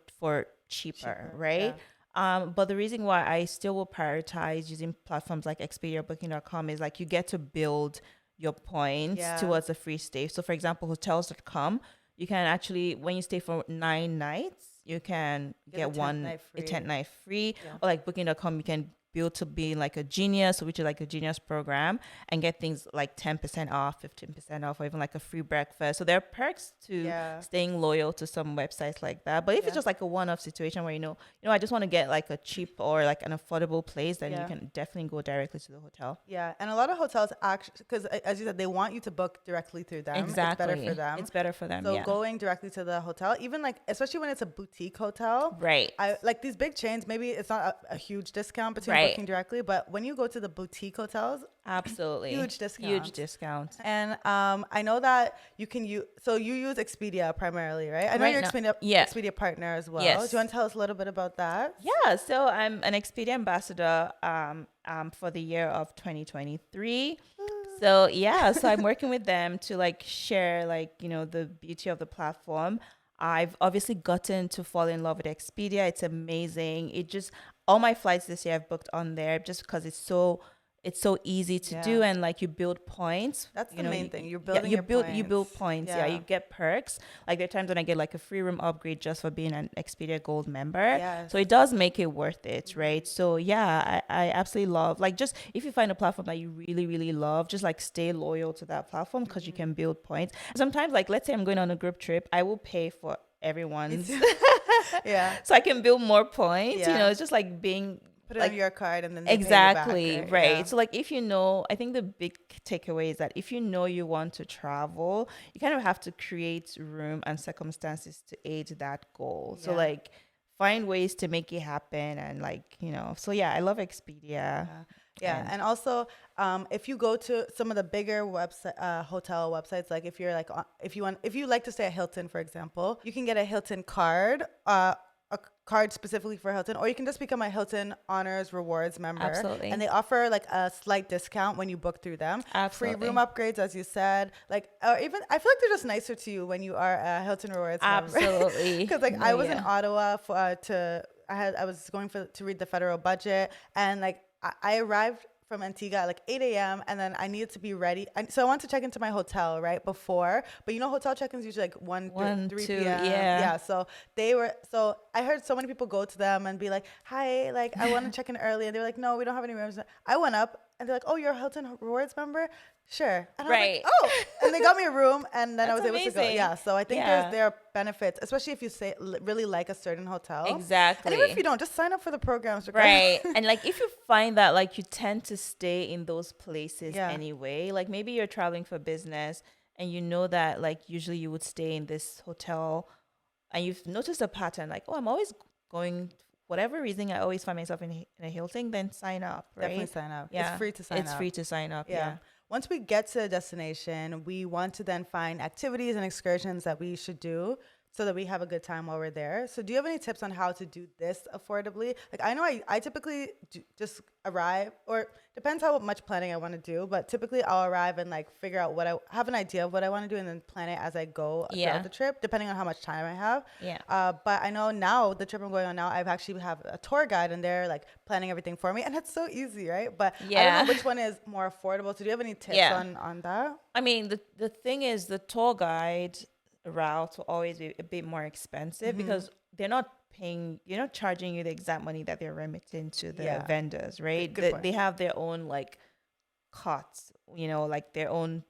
Speaker 1: cheaper, right? But the reason why I still will prioritize using platforms like Expedia or Booking.com is like you get to build your points
Speaker 2: Yeah.
Speaker 1: towards a free stay. So for example, hotels.com, you can actually, when you stay for 9 nights, you can get
Speaker 2: a 10th
Speaker 1: one
Speaker 2: night
Speaker 1: a
Speaker 2: free.
Speaker 1: 10th night free.
Speaker 2: Yeah.
Speaker 1: Or like Booking.com, you can build to be like a genius, which is like a genius program, and get things like 10% off, 15% off, or even like a free breakfast. So there are perks to
Speaker 2: Yeah.
Speaker 1: staying loyal to some websites like that. But if it's just like a one-off situation where you know, I just want to get like a cheap or like an affordable place, then
Speaker 2: Yeah.
Speaker 1: you can definitely go directly to the hotel.
Speaker 2: Yeah, and a lot of hotels actually, because as you said, they want you to book directly through them.
Speaker 1: Exactly.
Speaker 2: It's better for them.
Speaker 1: It's better for them.
Speaker 2: So
Speaker 1: Yeah.
Speaker 2: going directly to the hotel, even like, especially when it's a boutique hotel,
Speaker 1: Right.
Speaker 2: I like these big chains. Maybe it's not a huge discount between
Speaker 1: Right.
Speaker 2: booking directly, but when you go to the boutique hotels,
Speaker 1: Absolutely.
Speaker 2: huge discount.
Speaker 1: Huge discount.
Speaker 2: and I know that you can use. So you use Expedia primarily, right? I know
Speaker 1: Right
Speaker 2: you're
Speaker 1: now-
Speaker 2: Expedia,
Speaker 1: yeah.
Speaker 2: Expedia partner as well.
Speaker 1: Yes.
Speaker 2: Do you want to tell us a little bit about that?
Speaker 1: Yeah, so I'm an Expedia ambassador for the year of 2023. So yeah, so I'm working with them to like share like, the beauty of the platform. I've obviously gotten to fall in love with Expedia. It's amazing. All my flights this year I've booked on there just because it's so easy to do,
Speaker 2: Yeah.
Speaker 1: and like you build points.
Speaker 2: That's the
Speaker 1: You know,
Speaker 2: main
Speaker 1: you-
Speaker 2: thing. You're
Speaker 1: yeah,
Speaker 2: building
Speaker 1: you
Speaker 2: your
Speaker 1: build you build
Speaker 2: points.
Speaker 1: points. Yeah.
Speaker 2: Yeah.
Speaker 1: You get perks. Like there are times when I get like a free room upgrade just for being an Expedia Gold member.
Speaker 2: Yes.
Speaker 1: So it does make it worth it, right? So yeah, I absolutely love, like, just if you find a platform that you really, really love, just like stay loyal to that platform because you can build points. Sometimes, like, let's say I'm going on a group trip, I will pay for everyone's
Speaker 2: Yeah.
Speaker 1: so I can build more points.
Speaker 2: Yeah.
Speaker 1: It's just like being
Speaker 2: Put it
Speaker 1: like,
Speaker 2: on your card and then they pay you back,
Speaker 1: exactly right.
Speaker 2: Yeah.
Speaker 1: So like if I think the big takeaway is that if you want to travel, you kind of have to create room and circumstances to aid that goal. So
Speaker 2: Yeah.
Speaker 1: like find ways to make it happen, and like, so yeah, I love Expedia.
Speaker 2: Yeah, and also if you go to some of the bigger hotel websites, like if you're like if you like to stay at Hilton, for example, you can get a Hilton card a card specifically for Hilton, or you can just become a Hilton Honors Rewards member.
Speaker 1: Absolutely.
Speaker 2: And they offer like a slight discount when you book through them.
Speaker 1: Absolutely.
Speaker 2: Free room upgrades, as you said. Like, or even I feel like they're just nicer to you when you are a Hilton Rewards member.
Speaker 1: Absolutely.
Speaker 2: Because like I was in Ottawa for I was going to read the federal budget, and like I arrived from Antigua at like 8 a.m. and then I needed to be ready. So I wanted to check into my hotel right before, but hotel check-ins usually like 3 p.m. Yeah. So I heard so many people go to them and be like, hi, like I want to check in early. And they were like, no, we don't have any rooms. I went up and they're like, oh, you're a Hilton Rewards member? Sure. And
Speaker 1: right.
Speaker 2: I was like, oh, and they got me a room, and then I was able to go. Yeah. So I think there are benefits, especially if you really like a certain hotel.
Speaker 1: Exactly.
Speaker 2: And even if you don't, just sign up for the programs.
Speaker 1: Right. And like if you find that like you tend to stay in those places anyway, like maybe you're traveling for business and you know that like usually you would stay in this hotel and you've noticed a pattern like, oh, I'm always going, whatever reason, I always find myself in a Hilton, then sign up, right?
Speaker 2: Definitely sign up.
Speaker 1: Yeah.
Speaker 2: It's free to sign up.
Speaker 1: It's free to sign up, yeah.
Speaker 2: Once we get to a destination, we want to then find activities and excursions that we should do so that we have a good time while we're there. So do you have any tips on how to do this affordably? Like I know I typically just arrive, or depends how much planning I want to do, but typically I'll arrive and like figure out what I have an idea of what I want to do and then plan it as I go throughout the trip, depending on how much time I have.
Speaker 1: Yeah.
Speaker 2: But I know now the trip I'm going on now, I've actually have a tour guide and they're like planning everything for me, and it's so easy, right? But I don't know which one is more affordable. So do you have any tips on that?
Speaker 1: I mean, the thing is the tour guide route will always be a bit more expensive because you're not charging you the exact money that they're remitting to the vendors, right? They have their own like cuts, like their own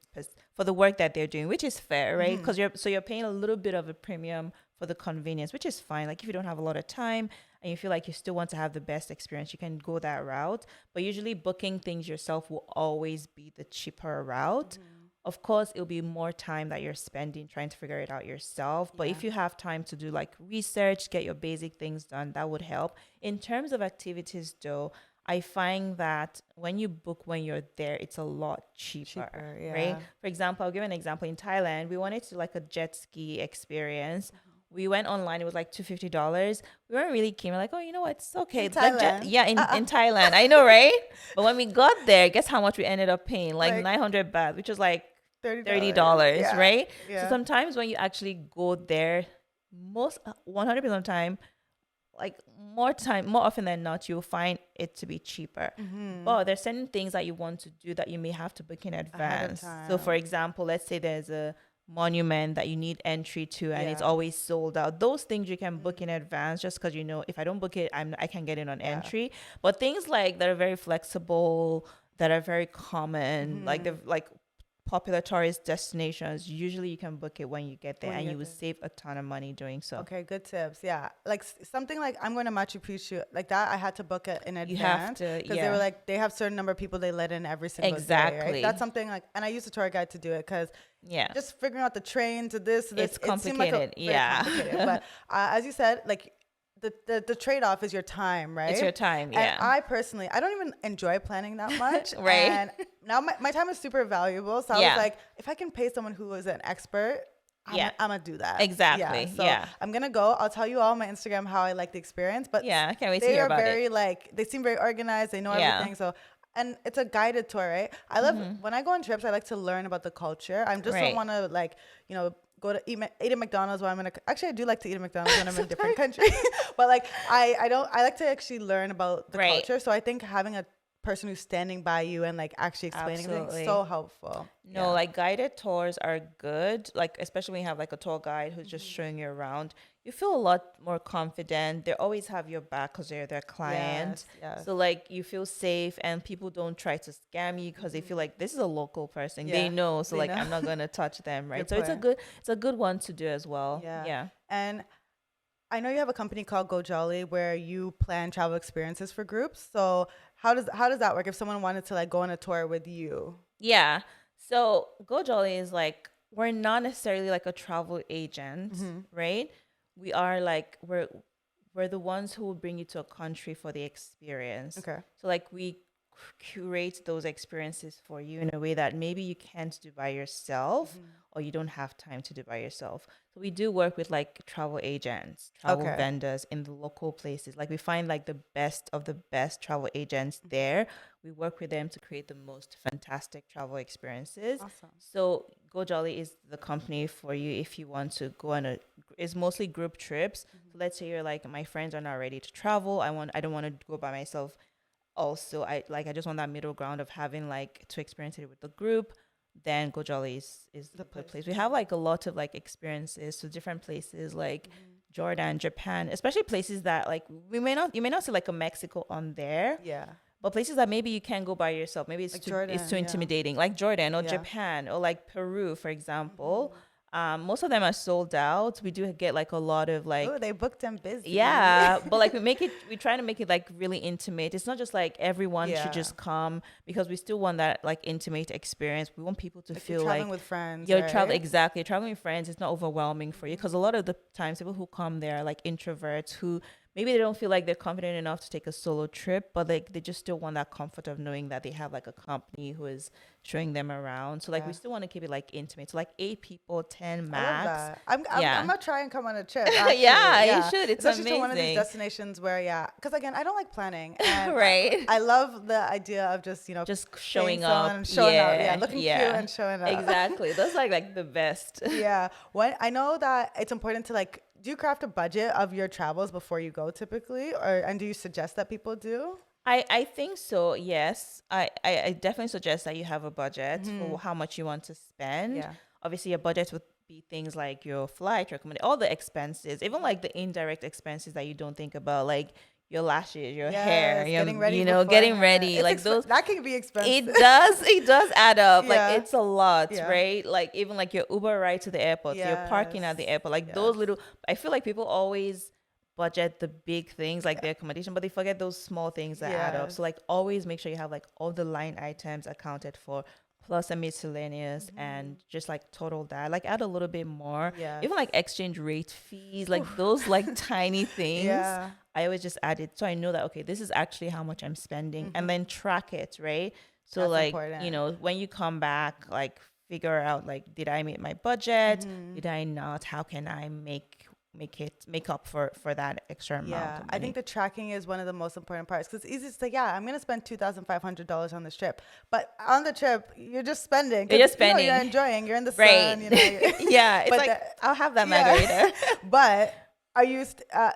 Speaker 1: for the work that they're doing, which is fair, right? Because you're paying a little bit of a premium for the convenience, which is fine. Like if you don't have a lot of time and you feel like you still want to have the best experience, you can go that route. But usually booking things yourself will always be the cheaper route. Of course, it'll be more time that you're spending trying to figure it out yourself. But if you have time to do like research, get your basic things done, that would help. In terms of activities though, I find that when you book when you're there, it's a lot cheaper, right? For example, I'll give an example. In Thailand, we wanted to do like a jet ski experience. We went online. It was like $250. We weren't really keen. We're like, oh, you know what? It's okay.
Speaker 2: In Thailand.
Speaker 1: In Thailand. I know, right? But when we got there, guess how much we ended up paying? Like 900 baht, which was like $30, right? So sometimes when you actually go there, 100% of the time, like more often than not, you'll find it to be cheaper. But there's certain things that you want to do that you may have to book in advance. So for example, let's say there's a monument that you need entry to and it's always sold out. Those things you can book in advance just because if I don't book it, I can get in on entry. But things like that are very flexible, that are very common, like the popular tourist destinations, usually you can book it when you get there and you will save a ton of money doing so.
Speaker 2: Okay, good tips. Yeah, like something like I'm going to Machu Picchu, like that I had to book it in advance.
Speaker 1: You have to,
Speaker 2: because they were like, they have certain number of people they let in every single day, right? That's something like, and I used a tour guide to do it because just figuring out the train to this,
Speaker 1: it's complicated.
Speaker 2: Complicated. But as you said, like the trade-off is your time, right?
Speaker 1: It's your time,
Speaker 2: And I personally, I don't even enjoy planning that much.
Speaker 1: Right.
Speaker 2: And now my time is super valuable. So I was like, if I can pay someone who is an expert, I'm going to do that.
Speaker 1: Exactly.
Speaker 2: So I'm going to go. I'll tell you all on my Instagram how I like the experience. But
Speaker 1: I can't wait to hear about it.
Speaker 2: They are very they seem very organized. They know everything. So, and it's a guided tour, right? I love, when I go on trips, I like to learn about the culture. I just don't want to go to eat at McDonald's while actually I do like to eat at McDonald's when I'm in different countries. But like I like to actually learn about the culture. So I think having a person who's standing by you and like actually explaining things is so helpful.
Speaker 1: No, like guided tours are good. Like especially when you have like a tour guide who's just showing you around, you feel a lot more confident. They always have your back because they're their client. Yes. So like you feel safe and people don't try to scam you because they feel like this is a local person. They know. So I'm not going to touch them. Right. So it's a good one to do as well. Yeah.
Speaker 2: And I know you have a company called Go Jolly where you plan travel experiences for groups. So how does that work if someone wanted to like go on a tour with you?
Speaker 1: Yeah. So Go Jolly is like, we're not necessarily like a travel agent, right? We are like, we're the ones who will bring you to a country for the experience.
Speaker 2: Okay.
Speaker 1: So like we curate those experiences for you in a way that maybe you can't do by yourself or you don't have time to do by yourself. So we do work with like travel agents, travel
Speaker 2: Okay.
Speaker 1: vendors in the local places. Like we find like the best of the best travel agents there. We work with them to create the most fantastic travel experiences.
Speaker 2: Awesome.
Speaker 1: So Go Jolly is the company for you if you want to go on a, it's mostly group trips. So let's say you're like, my friends are not ready to travel. I don't want to go by myself. Also, I just want that middle ground of having like to experience it with the group. Then Go Jolly is the good place. We have like a lot of like experiences to different places like Jordan, Japan, especially places that like you may not see like a Mexico on there,
Speaker 2: Yeah.
Speaker 1: but places that maybe you can't go by yourself. Maybe
Speaker 2: Like Jordan,
Speaker 1: it's too
Speaker 2: yeah.
Speaker 1: intimidating, like Jordan or
Speaker 2: Yeah.
Speaker 1: Japan or like Peru, for example. Most of them are sold out. We do get like a lot of like
Speaker 2: Oh, they booked them busy.
Speaker 1: yeah, but like we try to make it like really intimate. It's not just like everyone
Speaker 2: Yeah.
Speaker 1: should just come because we still want that like intimate experience. We want people to
Speaker 2: Like
Speaker 1: feel
Speaker 2: you're traveling
Speaker 1: like
Speaker 2: with friends.
Speaker 1: you're
Speaker 2: right?
Speaker 1: traveling exactly traveling with friends. It's not overwhelming for you because a lot of the times people who come there are like introverts who maybe they don't feel like they're confident enough to take a solo trip, but like they just still want that comfort of knowing that they have like a company who is showing them around. So like we
Speaker 2: Yeah.
Speaker 1: still want to keep it like intimate. So like 8 people, 10
Speaker 2: I love
Speaker 1: max.
Speaker 2: that.
Speaker 1: Yeah.
Speaker 2: I'm gonna try and come on a trip. Actually.
Speaker 1: Yeah, you should. It's
Speaker 2: especially to one of these
Speaker 1: amazing.
Speaker 2: destinations where because again, I don't like planning. And
Speaker 1: Right.
Speaker 2: I love the idea of just
Speaker 1: Just
Speaker 2: paying
Speaker 1: showing
Speaker 2: someone
Speaker 1: up.
Speaker 2: and showing up.
Speaker 1: Yeah,
Speaker 2: Yeah, looking cute
Speaker 1: yeah.
Speaker 2: and showing up.
Speaker 1: Exactly. Those are like the best.
Speaker 2: Yeah. When I know that it's important to like, do you craft a budget of your travels before you go typically, and do you suggest that people do?
Speaker 1: I think so, yes. I definitely suggest that you have a budget for how much you want to spend.
Speaker 2: Yeah.
Speaker 1: Obviously, your budget would be things like your flight, your accommodation, all the expenses, even like the indirect expenses that you don't think about, like your lashes, your hair,
Speaker 2: Yes, getting ready
Speaker 1: getting
Speaker 2: beforehand.
Speaker 1: ready,
Speaker 2: It's
Speaker 1: like those.
Speaker 2: that can be expensive.
Speaker 1: It does add up.
Speaker 2: Yeah.
Speaker 1: Like it's a lot,
Speaker 2: Yeah.
Speaker 1: right? Like even like your Uber ride to the airport, your parking at the
Speaker 2: Yes.
Speaker 1: airport, like those little. I feel like people always budget the big things like the accommodation, but they forget those small things that add up.
Speaker 2: Yes.
Speaker 1: So like always make sure you have like all the line items accounted for, plus a miscellaneous and just like total that. Like add a little bit more.
Speaker 2: Yes.
Speaker 1: Even like exchange rate fees, like those like tiny things.
Speaker 2: Yeah.
Speaker 1: I always just add it so I know that okay, this is actually how much I'm spending, and then track it, right? So
Speaker 2: That's
Speaker 1: like
Speaker 2: important.
Speaker 1: when you come back, like figure out like did I meet my budget?
Speaker 2: Mm-hmm.
Speaker 1: Did I not? How can I make up for that extra amount?
Speaker 2: Yeah,
Speaker 1: Of
Speaker 2: I
Speaker 1: money?
Speaker 2: think the tracking is one of the most important parts because it's easy to say, yeah, I'm going to spend $2,500 on this trip. But on the trip, you're just spending. 'cause,
Speaker 1: You're just spending.
Speaker 2: You're enjoying. You're in the
Speaker 1: Right.
Speaker 2: sun.
Speaker 1: Yeah, it's
Speaker 2: But
Speaker 1: like I'll have that margarita.
Speaker 2: but are you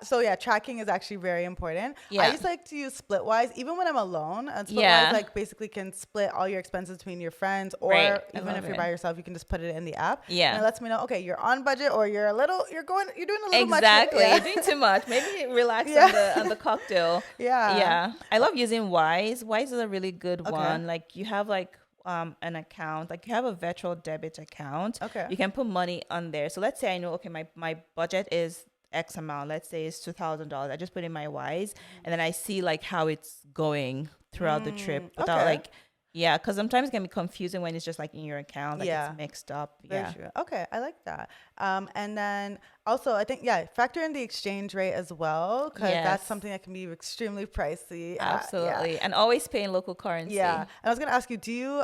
Speaker 2: so yeah, tracking is actually very important. I
Speaker 1: Yeah.
Speaker 2: used to like to use Splitwise even when I'm alone. And Splitwise
Speaker 1: Yeah.
Speaker 2: like basically can split all your expenses between your friends, or
Speaker 1: Right. I
Speaker 2: even
Speaker 1: love
Speaker 2: if you're
Speaker 1: it.
Speaker 2: by yourself, you can just put it in the app.
Speaker 1: Yeah.
Speaker 2: And it lets me know, okay, you're on budget, or you're doing a little much.
Speaker 1: Exactly.
Speaker 2: Yeah.
Speaker 1: You're doing too much. Maybe relax
Speaker 2: Yeah.
Speaker 1: on the cocktail.
Speaker 2: Yeah.
Speaker 1: Yeah. I love using Wise. Wise is a really good one. Like you have like an account, like you have a virtual debit account.
Speaker 2: Okay.
Speaker 1: You can put money on there. So let's say I know, okay, my budget is X amount. Let's say it's $2,000. I just put in my Wise, and then I see like how it's going throughout the trip without
Speaker 2: okay.
Speaker 1: like, yeah, because sometimes it can be confusing when it's just like in your account, like
Speaker 2: Yeah.
Speaker 1: it's mixed up.
Speaker 2: Very
Speaker 1: Yeah.
Speaker 2: true. Okay, I like that. And then also, I think, factor in the exchange rate as well, because that's
Speaker 1: Yes.
Speaker 2: something that can be extremely pricey.
Speaker 1: Absolutely. And always pay in local currency.
Speaker 2: Yeah. And I was going to ask you, do you,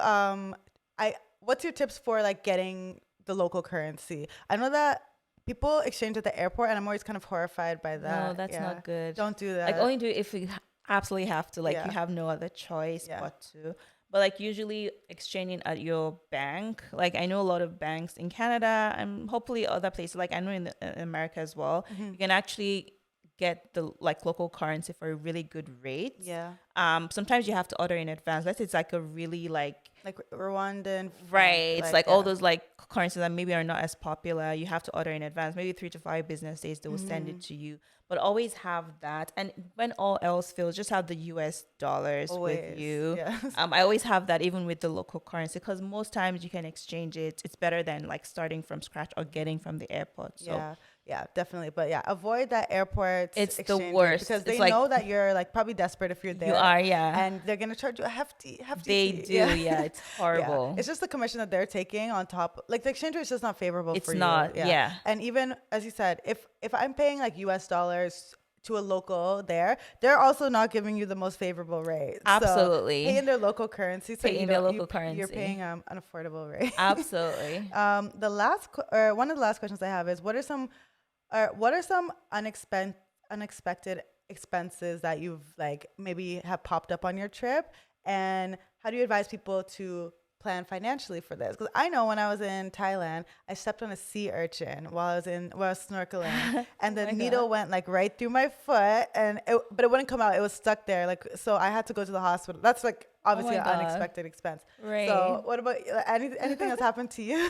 Speaker 2: what's your tips for like getting the local currency? I know that people exchange at the airport, and I'm always kind of horrified by that.
Speaker 1: No, that's not good.
Speaker 2: Don't do that.
Speaker 1: Like only do it if you absolutely have to. Like
Speaker 2: Yeah.
Speaker 1: you have no other choice
Speaker 2: Yeah.
Speaker 1: but to. But like usually exchanging at your bank. Like I know a lot of banks in Canada and hopefully other places. Like I know in America as well. You can actually get the like local currency for a really good rate.
Speaker 2: Yeah.
Speaker 1: Sometimes you have to order in advance. Let's say it's like a really like
Speaker 2: Rwandan.
Speaker 1: right. It's like all
Speaker 2: yeah.
Speaker 1: those like currencies that maybe are not as popular. You have to order in advance. Maybe 3 to 5 business days they will send it to you. But always have that. And when all else fails, just have the US dollars with
Speaker 2: Always,
Speaker 1: you.
Speaker 2: yes.
Speaker 1: I always have that even with the local currency because most times you can exchange it. It's better than like starting from scratch or getting from the airport. So
Speaker 2: Yeah, definitely. But yeah, avoid that airport.
Speaker 1: It's the
Speaker 2: exchange rate
Speaker 1: worst.
Speaker 2: because
Speaker 1: It's
Speaker 2: they
Speaker 1: like-
Speaker 2: know that you're like probably desperate if you're there.
Speaker 1: you are, yeah.
Speaker 2: And they're gonna charge you a hefty
Speaker 1: They
Speaker 2: fee.
Speaker 1: do, yeah. It's horrible.
Speaker 2: Yeah. It's just the commission that they're taking on top. Like the exchange rate is just not favorable
Speaker 1: It's
Speaker 2: for you.
Speaker 1: not, yeah.
Speaker 2: And even as you said, if I'm paying like US dollars to a local there, they're also not giving you the most favorable rate. So pay
Speaker 1: Absolutely.
Speaker 2: in their local currency, so
Speaker 1: Pay
Speaker 2: you
Speaker 1: in their
Speaker 2: don't
Speaker 1: local
Speaker 2: you're
Speaker 1: currency.
Speaker 2: paying an affordable rate.
Speaker 1: Absolutely.
Speaker 2: Or one of the last questions I have is, what are some unexpected expenses that you've like maybe have popped up on your trip, and how do you advise people to plan financially for this? Because I know when I was in Thailand, I stepped on a sea urchin while I was snorkeling,
Speaker 1: Oh
Speaker 2: and the
Speaker 1: my
Speaker 2: needle
Speaker 1: God.
Speaker 2: went like right through my foot, but it wouldn't come out. It was stuck there, like, so I had to go to the hospital. That's like
Speaker 1: Oh
Speaker 2: obviously
Speaker 1: my
Speaker 2: an
Speaker 1: God.
Speaker 2: unexpected expense.
Speaker 1: Right.
Speaker 2: So what about anything that's happened to you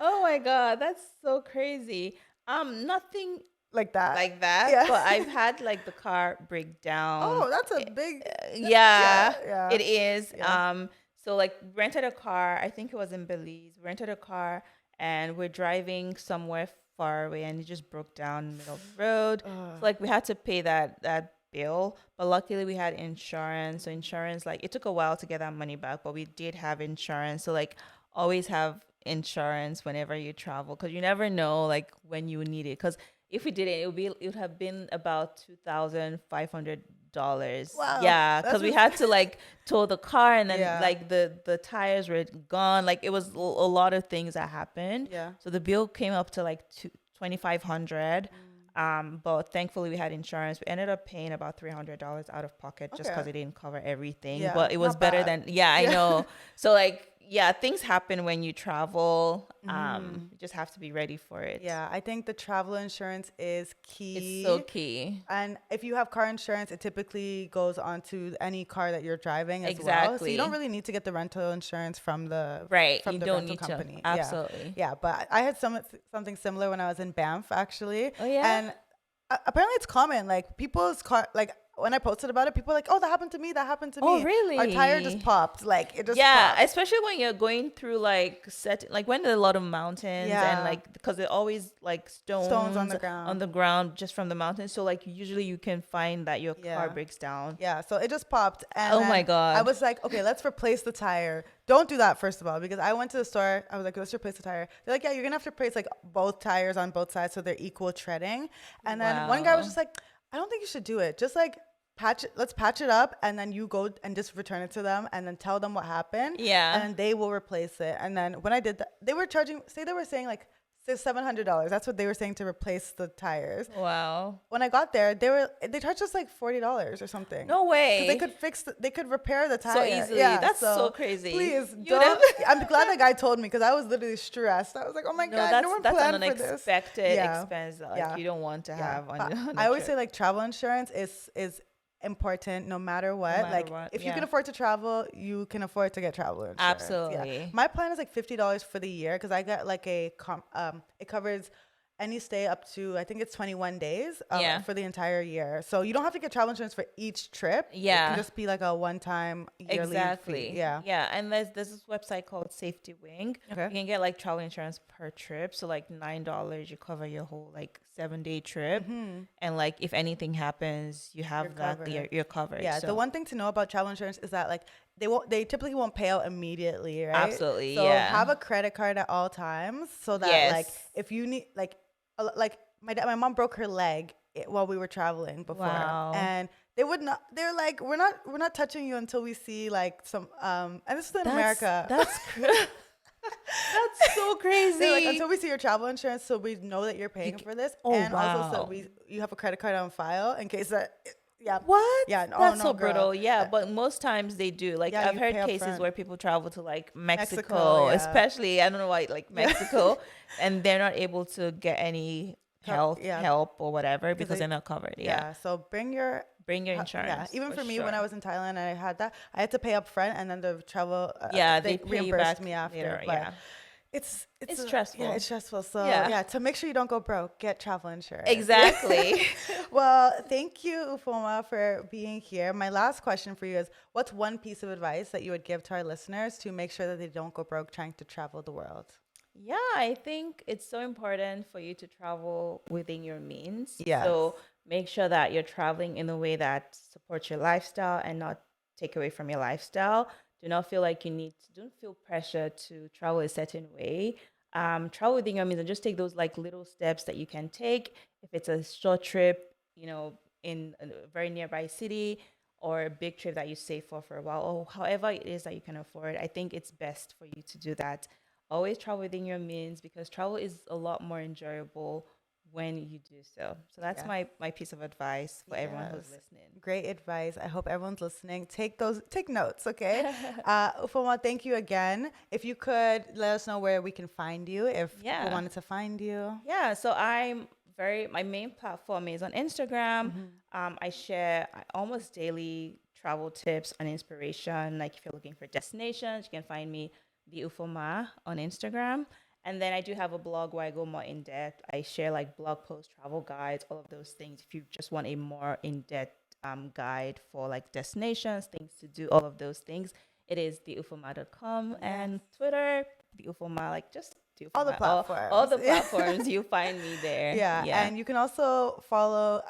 Speaker 1: Oh my God. That's so crazy. Nothing
Speaker 2: like that?
Speaker 1: like that,
Speaker 2: Yeah.
Speaker 1: but I've had like the car break down.
Speaker 2: Oh, that's a
Speaker 1: Eh,
Speaker 2: big. Yeah,
Speaker 1: Yeah,
Speaker 2: yeah,
Speaker 1: it is.
Speaker 2: yeah.
Speaker 1: So like rented a car. I think it was in Belize. Rented a car and we're driving somewhere far away, and it just broke down in the middle of the road.
Speaker 2: Ugh.
Speaker 1: So like we had to pay that bill, but luckily we had insurance. So insurance, like it took a while to get that money back, but we did have insurance. So like always have insurance whenever you travel, because you never know like when you need it. Because if we did it, it would have been about $2,500.
Speaker 2: Wow,
Speaker 1: Yeah,
Speaker 2: that's
Speaker 1: because we had to like tow the car, and then
Speaker 2: yeah,
Speaker 1: like the tires were gone. Like it was a lot of things that happened.
Speaker 2: yeah.
Speaker 1: So the bill came up to like 2,500.
Speaker 2: Mm.
Speaker 1: But thankfully we had insurance. We ended up paying about $300 out of pocket just
Speaker 2: Okay,
Speaker 1: because it didn't cover everything.
Speaker 2: yeah,
Speaker 1: But it was
Speaker 2: not
Speaker 1: better
Speaker 2: bad.
Speaker 1: than, yeah, I
Speaker 2: Yeah.
Speaker 1: know. So like, yeah, things happen when you travel.
Speaker 2: Mhm.
Speaker 1: You just have to be ready for it.
Speaker 2: Yeah, I think the travel insurance is
Speaker 1: It's so
Speaker 2: key.
Speaker 1: key.
Speaker 2: And if you have car insurance, it typically goes onto any car that you're driving as well. So you don't
Speaker 1: Exactly.
Speaker 2: really need to get the rental insurance from
Speaker 1: Right. You
Speaker 2: the
Speaker 1: don't
Speaker 2: rental
Speaker 1: need to.
Speaker 2: company. Yeah.
Speaker 1: Absolutely.
Speaker 2: Yeah, but I had something similar when I was in Banff actually.
Speaker 1: Oh yeah.
Speaker 2: And apparently it's common. Like people's car, like when I posted about it, people are like, "Oh, that happened to me. That happened to
Speaker 1: Oh
Speaker 2: me. Our tire just
Speaker 1: really?
Speaker 2: popped. Like it just
Speaker 1: Yeah,
Speaker 2: popped."
Speaker 1: especially when you're going through like like when there's a lot of mountains, and
Speaker 2: Yeah.
Speaker 1: like because there always like
Speaker 2: Stones on
Speaker 1: stones
Speaker 2: the
Speaker 1: on
Speaker 2: ground.
Speaker 1: the ground just from the mountains. So like usually you can find that your car
Speaker 2: Yeah.
Speaker 1: breaks down.
Speaker 2: Yeah, so it just popped, and
Speaker 1: Oh my
Speaker 2: then I
Speaker 1: God.
Speaker 2: was like, okay, let's replace the tire. Don't do that, first of all, because I went to the store. I was like, let's replace the tire. They're like, yeah, you're gonna have to replace like both tires on both sides so they're equal treading. And then one guy was
Speaker 1: Wow.
Speaker 2: just like, I don't think you should do it. Just like let's patch it up, and then you go and just return it to them, and then tell them what happened, and
Speaker 1: Yeah.
Speaker 2: then they will replace it. And then when I did that, they were saying like $700. That's what they were saying to replace the tires.
Speaker 1: Wow.
Speaker 2: When I got there, they charged us like $40 or something,
Speaker 1: No
Speaker 2: because they
Speaker 1: way.
Speaker 2: could they could repair the
Speaker 1: So
Speaker 2: tire.
Speaker 1: easily.
Speaker 2: Yeah,
Speaker 1: That's so
Speaker 2: so
Speaker 1: crazy.
Speaker 2: please
Speaker 1: You would have.
Speaker 2: don't. I'm glad that guy told me, because I was literally stressed. I was like, oh my
Speaker 1: No,
Speaker 2: god, no one
Speaker 1: that's an
Speaker 2: planned for this.
Speaker 1: unexpected
Speaker 2: Yeah,
Speaker 1: expense that like
Speaker 2: yeah,
Speaker 1: you don't want to
Speaker 2: yeah.
Speaker 1: have on
Speaker 2: But
Speaker 1: on
Speaker 2: I
Speaker 1: a
Speaker 2: always say
Speaker 1: trip,
Speaker 2: like travel insurance is important no matter
Speaker 1: no
Speaker 2: what.
Speaker 1: matter
Speaker 2: Like
Speaker 1: what.
Speaker 2: if you can
Speaker 1: Yeah.
Speaker 2: afford to travel, you can afford to get travel insurance. Yeah,
Speaker 1: Absolutely.
Speaker 2: my plan is like $50 for the year, because I got like it covers any stay up to, I think it's 21 days
Speaker 1: Yeah.
Speaker 2: for the entire year. So you don't have to get travel insurance for each trip. It can
Speaker 1: Yeah.
Speaker 2: just be like a one-time yearly fee.
Speaker 1: Exactly.
Speaker 2: Yeah.
Speaker 1: Yeah. And there's this website called Safety Wing.
Speaker 2: Okay.
Speaker 1: You can get like travel insurance per trip. So like $9, you cover your whole like 7-day trip.
Speaker 2: Hmm.
Speaker 1: And like if anything happens, you
Speaker 2: You're
Speaker 1: have that
Speaker 2: covered.
Speaker 1: you're covered.
Speaker 2: Yeah. The
Speaker 1: So
Speaker 2: one thing to know about travel insurance is that like they typically won't pay out immediately, right?
Speaker 1: absolutely.
Speaker 2: So
Speaker 1: Yeah.
Speaker 2: have a credit card at all times, so that like
Speaker 1: Yes.
Speaker 2: if you need like my mom broke her leg while we were traveling before,
Speaker 1: Wow.
Speaker 2: and they're like, we're not touching you until we see like some and this is in America.
Speaker 1: That's so
Speaker 2: They're like,
Speaker 1: crazy.
Speaker 2: until we see your travel insurance, so we know that you're paying for this,
Speaker 1: Oh
Speaker 2: and also so
Speaker 1: wow.
Speaker 2: you have a credit card on file in case that. Yeah.
Speaker 1: What?
Speaker 2: Yeah. Oh
Speaker 1: That's
Speaker 2: no,
Speaker 1: so
Speaker 2: girl.
Speaker 1: brutal. Yeah, but most times they do. Like
Speaker 2: Yeah,
Speaker 1: I've
Speaker 2: you
Speaker 1: heard
Speaker 2: pay up
Speaker 1: cases
Speaker 2: front.
Speaker 1: where people travel to like
Speaker 2: Mexico,
Speaker 1: Mexico,
Speaker 2: yeah.
Speaker 1: especially I don't know why, like Mexico, and they're not able to get any
Speaker 2: Yeah,
Speaker 1: help or whatever
Speaker 2: because
Speaker 1: because they're not covered. Yeah.
Speaker 2: yeah. So bring your
Speaker 1: Bring your
Speaker 2: yeah.
Speaker 1: insurance.
Speaker 2: Even for me, when
Speaker 1: sure.
Speaker 2: I was in Thailand and I had that, I had to pay up front, and then the travel
Speaker 1: Yeah,
Speaker 2: they
Speaker 1: they pay you
Speaker 2: reimbursed
Speaker 1: back
Speaker 2: me after.
Speaker 1: later.
Speaker 2: But
Speaker 1: Yeah.
Speaker 2: it's
Speaker 1: It's stressful.
Speaker 2: yeah, it's stressful. So
Speaker 1: Yeah.
Speaker 2: yeah, to make sure you don't go broke, get travel insurance.
Speaker 1: Exactly.
Speaker 2: Well, thank you, Ufoma, for being here. My last question for you is, what's one piece of advice that you would give to our listeners to make sure that they don't go broke trying to travel the world?
Speaker 1: Yeah, I think it's so important for you to travel within your means.
Speaker 2: Yes.
Speaker 1: So make sure that you're traveling in a way that supports your lifestyle and not take away from your lifestyle. Do not feel like don't feel pressure to travel a certain way. Travel within your means and just take those like little steps that you can take. If it's a short trip, in a very nearby city, or a big trip that you save for a while, or however it is that you can afford, I think it's best for you to do that. Always travel within your means, because travel is a lot more enjoyable when you do so. So that's
Speaker 2: Yes.
Speaker 1: my piece of advice for everyone who's
Speaker 2: Yes.
Speaker 1: listening.
Speaker 2: Great advice. I hope everyone's listening. Take notes, okay? Ufuoma, thank you again. If you could let us know where we can find you, if people
Speaker 1: Yeah.
Speaker 2: wanted to find you.
Speaker 1: Yeah, so my main platform is on Instagram. I share almost daily travel tips and inspiration. Like if you're looking for destinations, you can find me, the Ufoma, on Instagram. And then I do have a blog where I go more in depth. I share like blog posts, travel guides, all of those things. If you just want a more in depth guide for like destinations, things to do, all of those things, it is theufoma.com. And Twitter, the Ufoma, like just the
Speaker 2: All the
Speaker 1: Ufoma. All
Speaker 2: platforms.
Speaker 1: the platforms, you find me there.
Speaker 2: Yeah,
Speaker 1: Yeah,
Speaker 2: and you can also follow,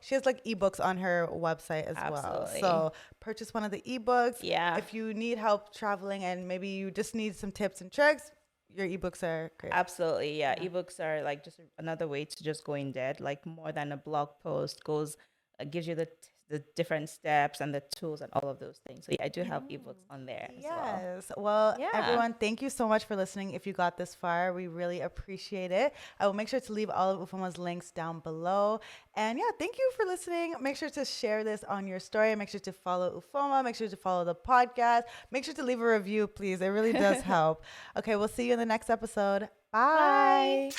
Speaker 2: she has like ebooks on her website as well.
Speaker 1: absolutely.
Speaker 2: So purchase one of the ebooks.
Speaker 1: Yeah.
Speaker 2: If you need help traveling and maybe you just need some tips and tricks, your ebooks are great.
Speaker 1: Absolutely, yeah. Ebooks are like just another way to just go in depth, like more than a blog post goes, gives you the different steps and the tools and all of those things. So yeah, I do have ebooks on there as well.
Speaker 2: Yes. Well,
Speaker 1: Yeah.
Speaker 2: everyone, thank you so much for listening. If you got this far, we really appreciate it. I will make sure to leave all of Ufoma's links down below. And yeah, thank you for listening. Make sure to share this on your story. Make sure to follow Ufoma. Make sure to follow the podcast. Make sure to leave a review, please. It really does help. Okay, we'll see you in the next episode. Bye.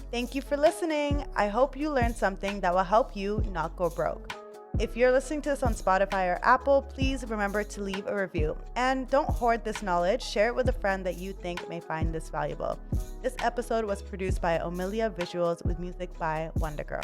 Speaker 2: Thank you for listening. I hope you learned something that will help you not go broke. If you're listening to this on Spotify or Apple, please remember to leave a review. And don't hoard this knowledge. Share it with a friend that you think may find this valuable. This episode was produced by Omilia Visuals with music by Wonder Girl.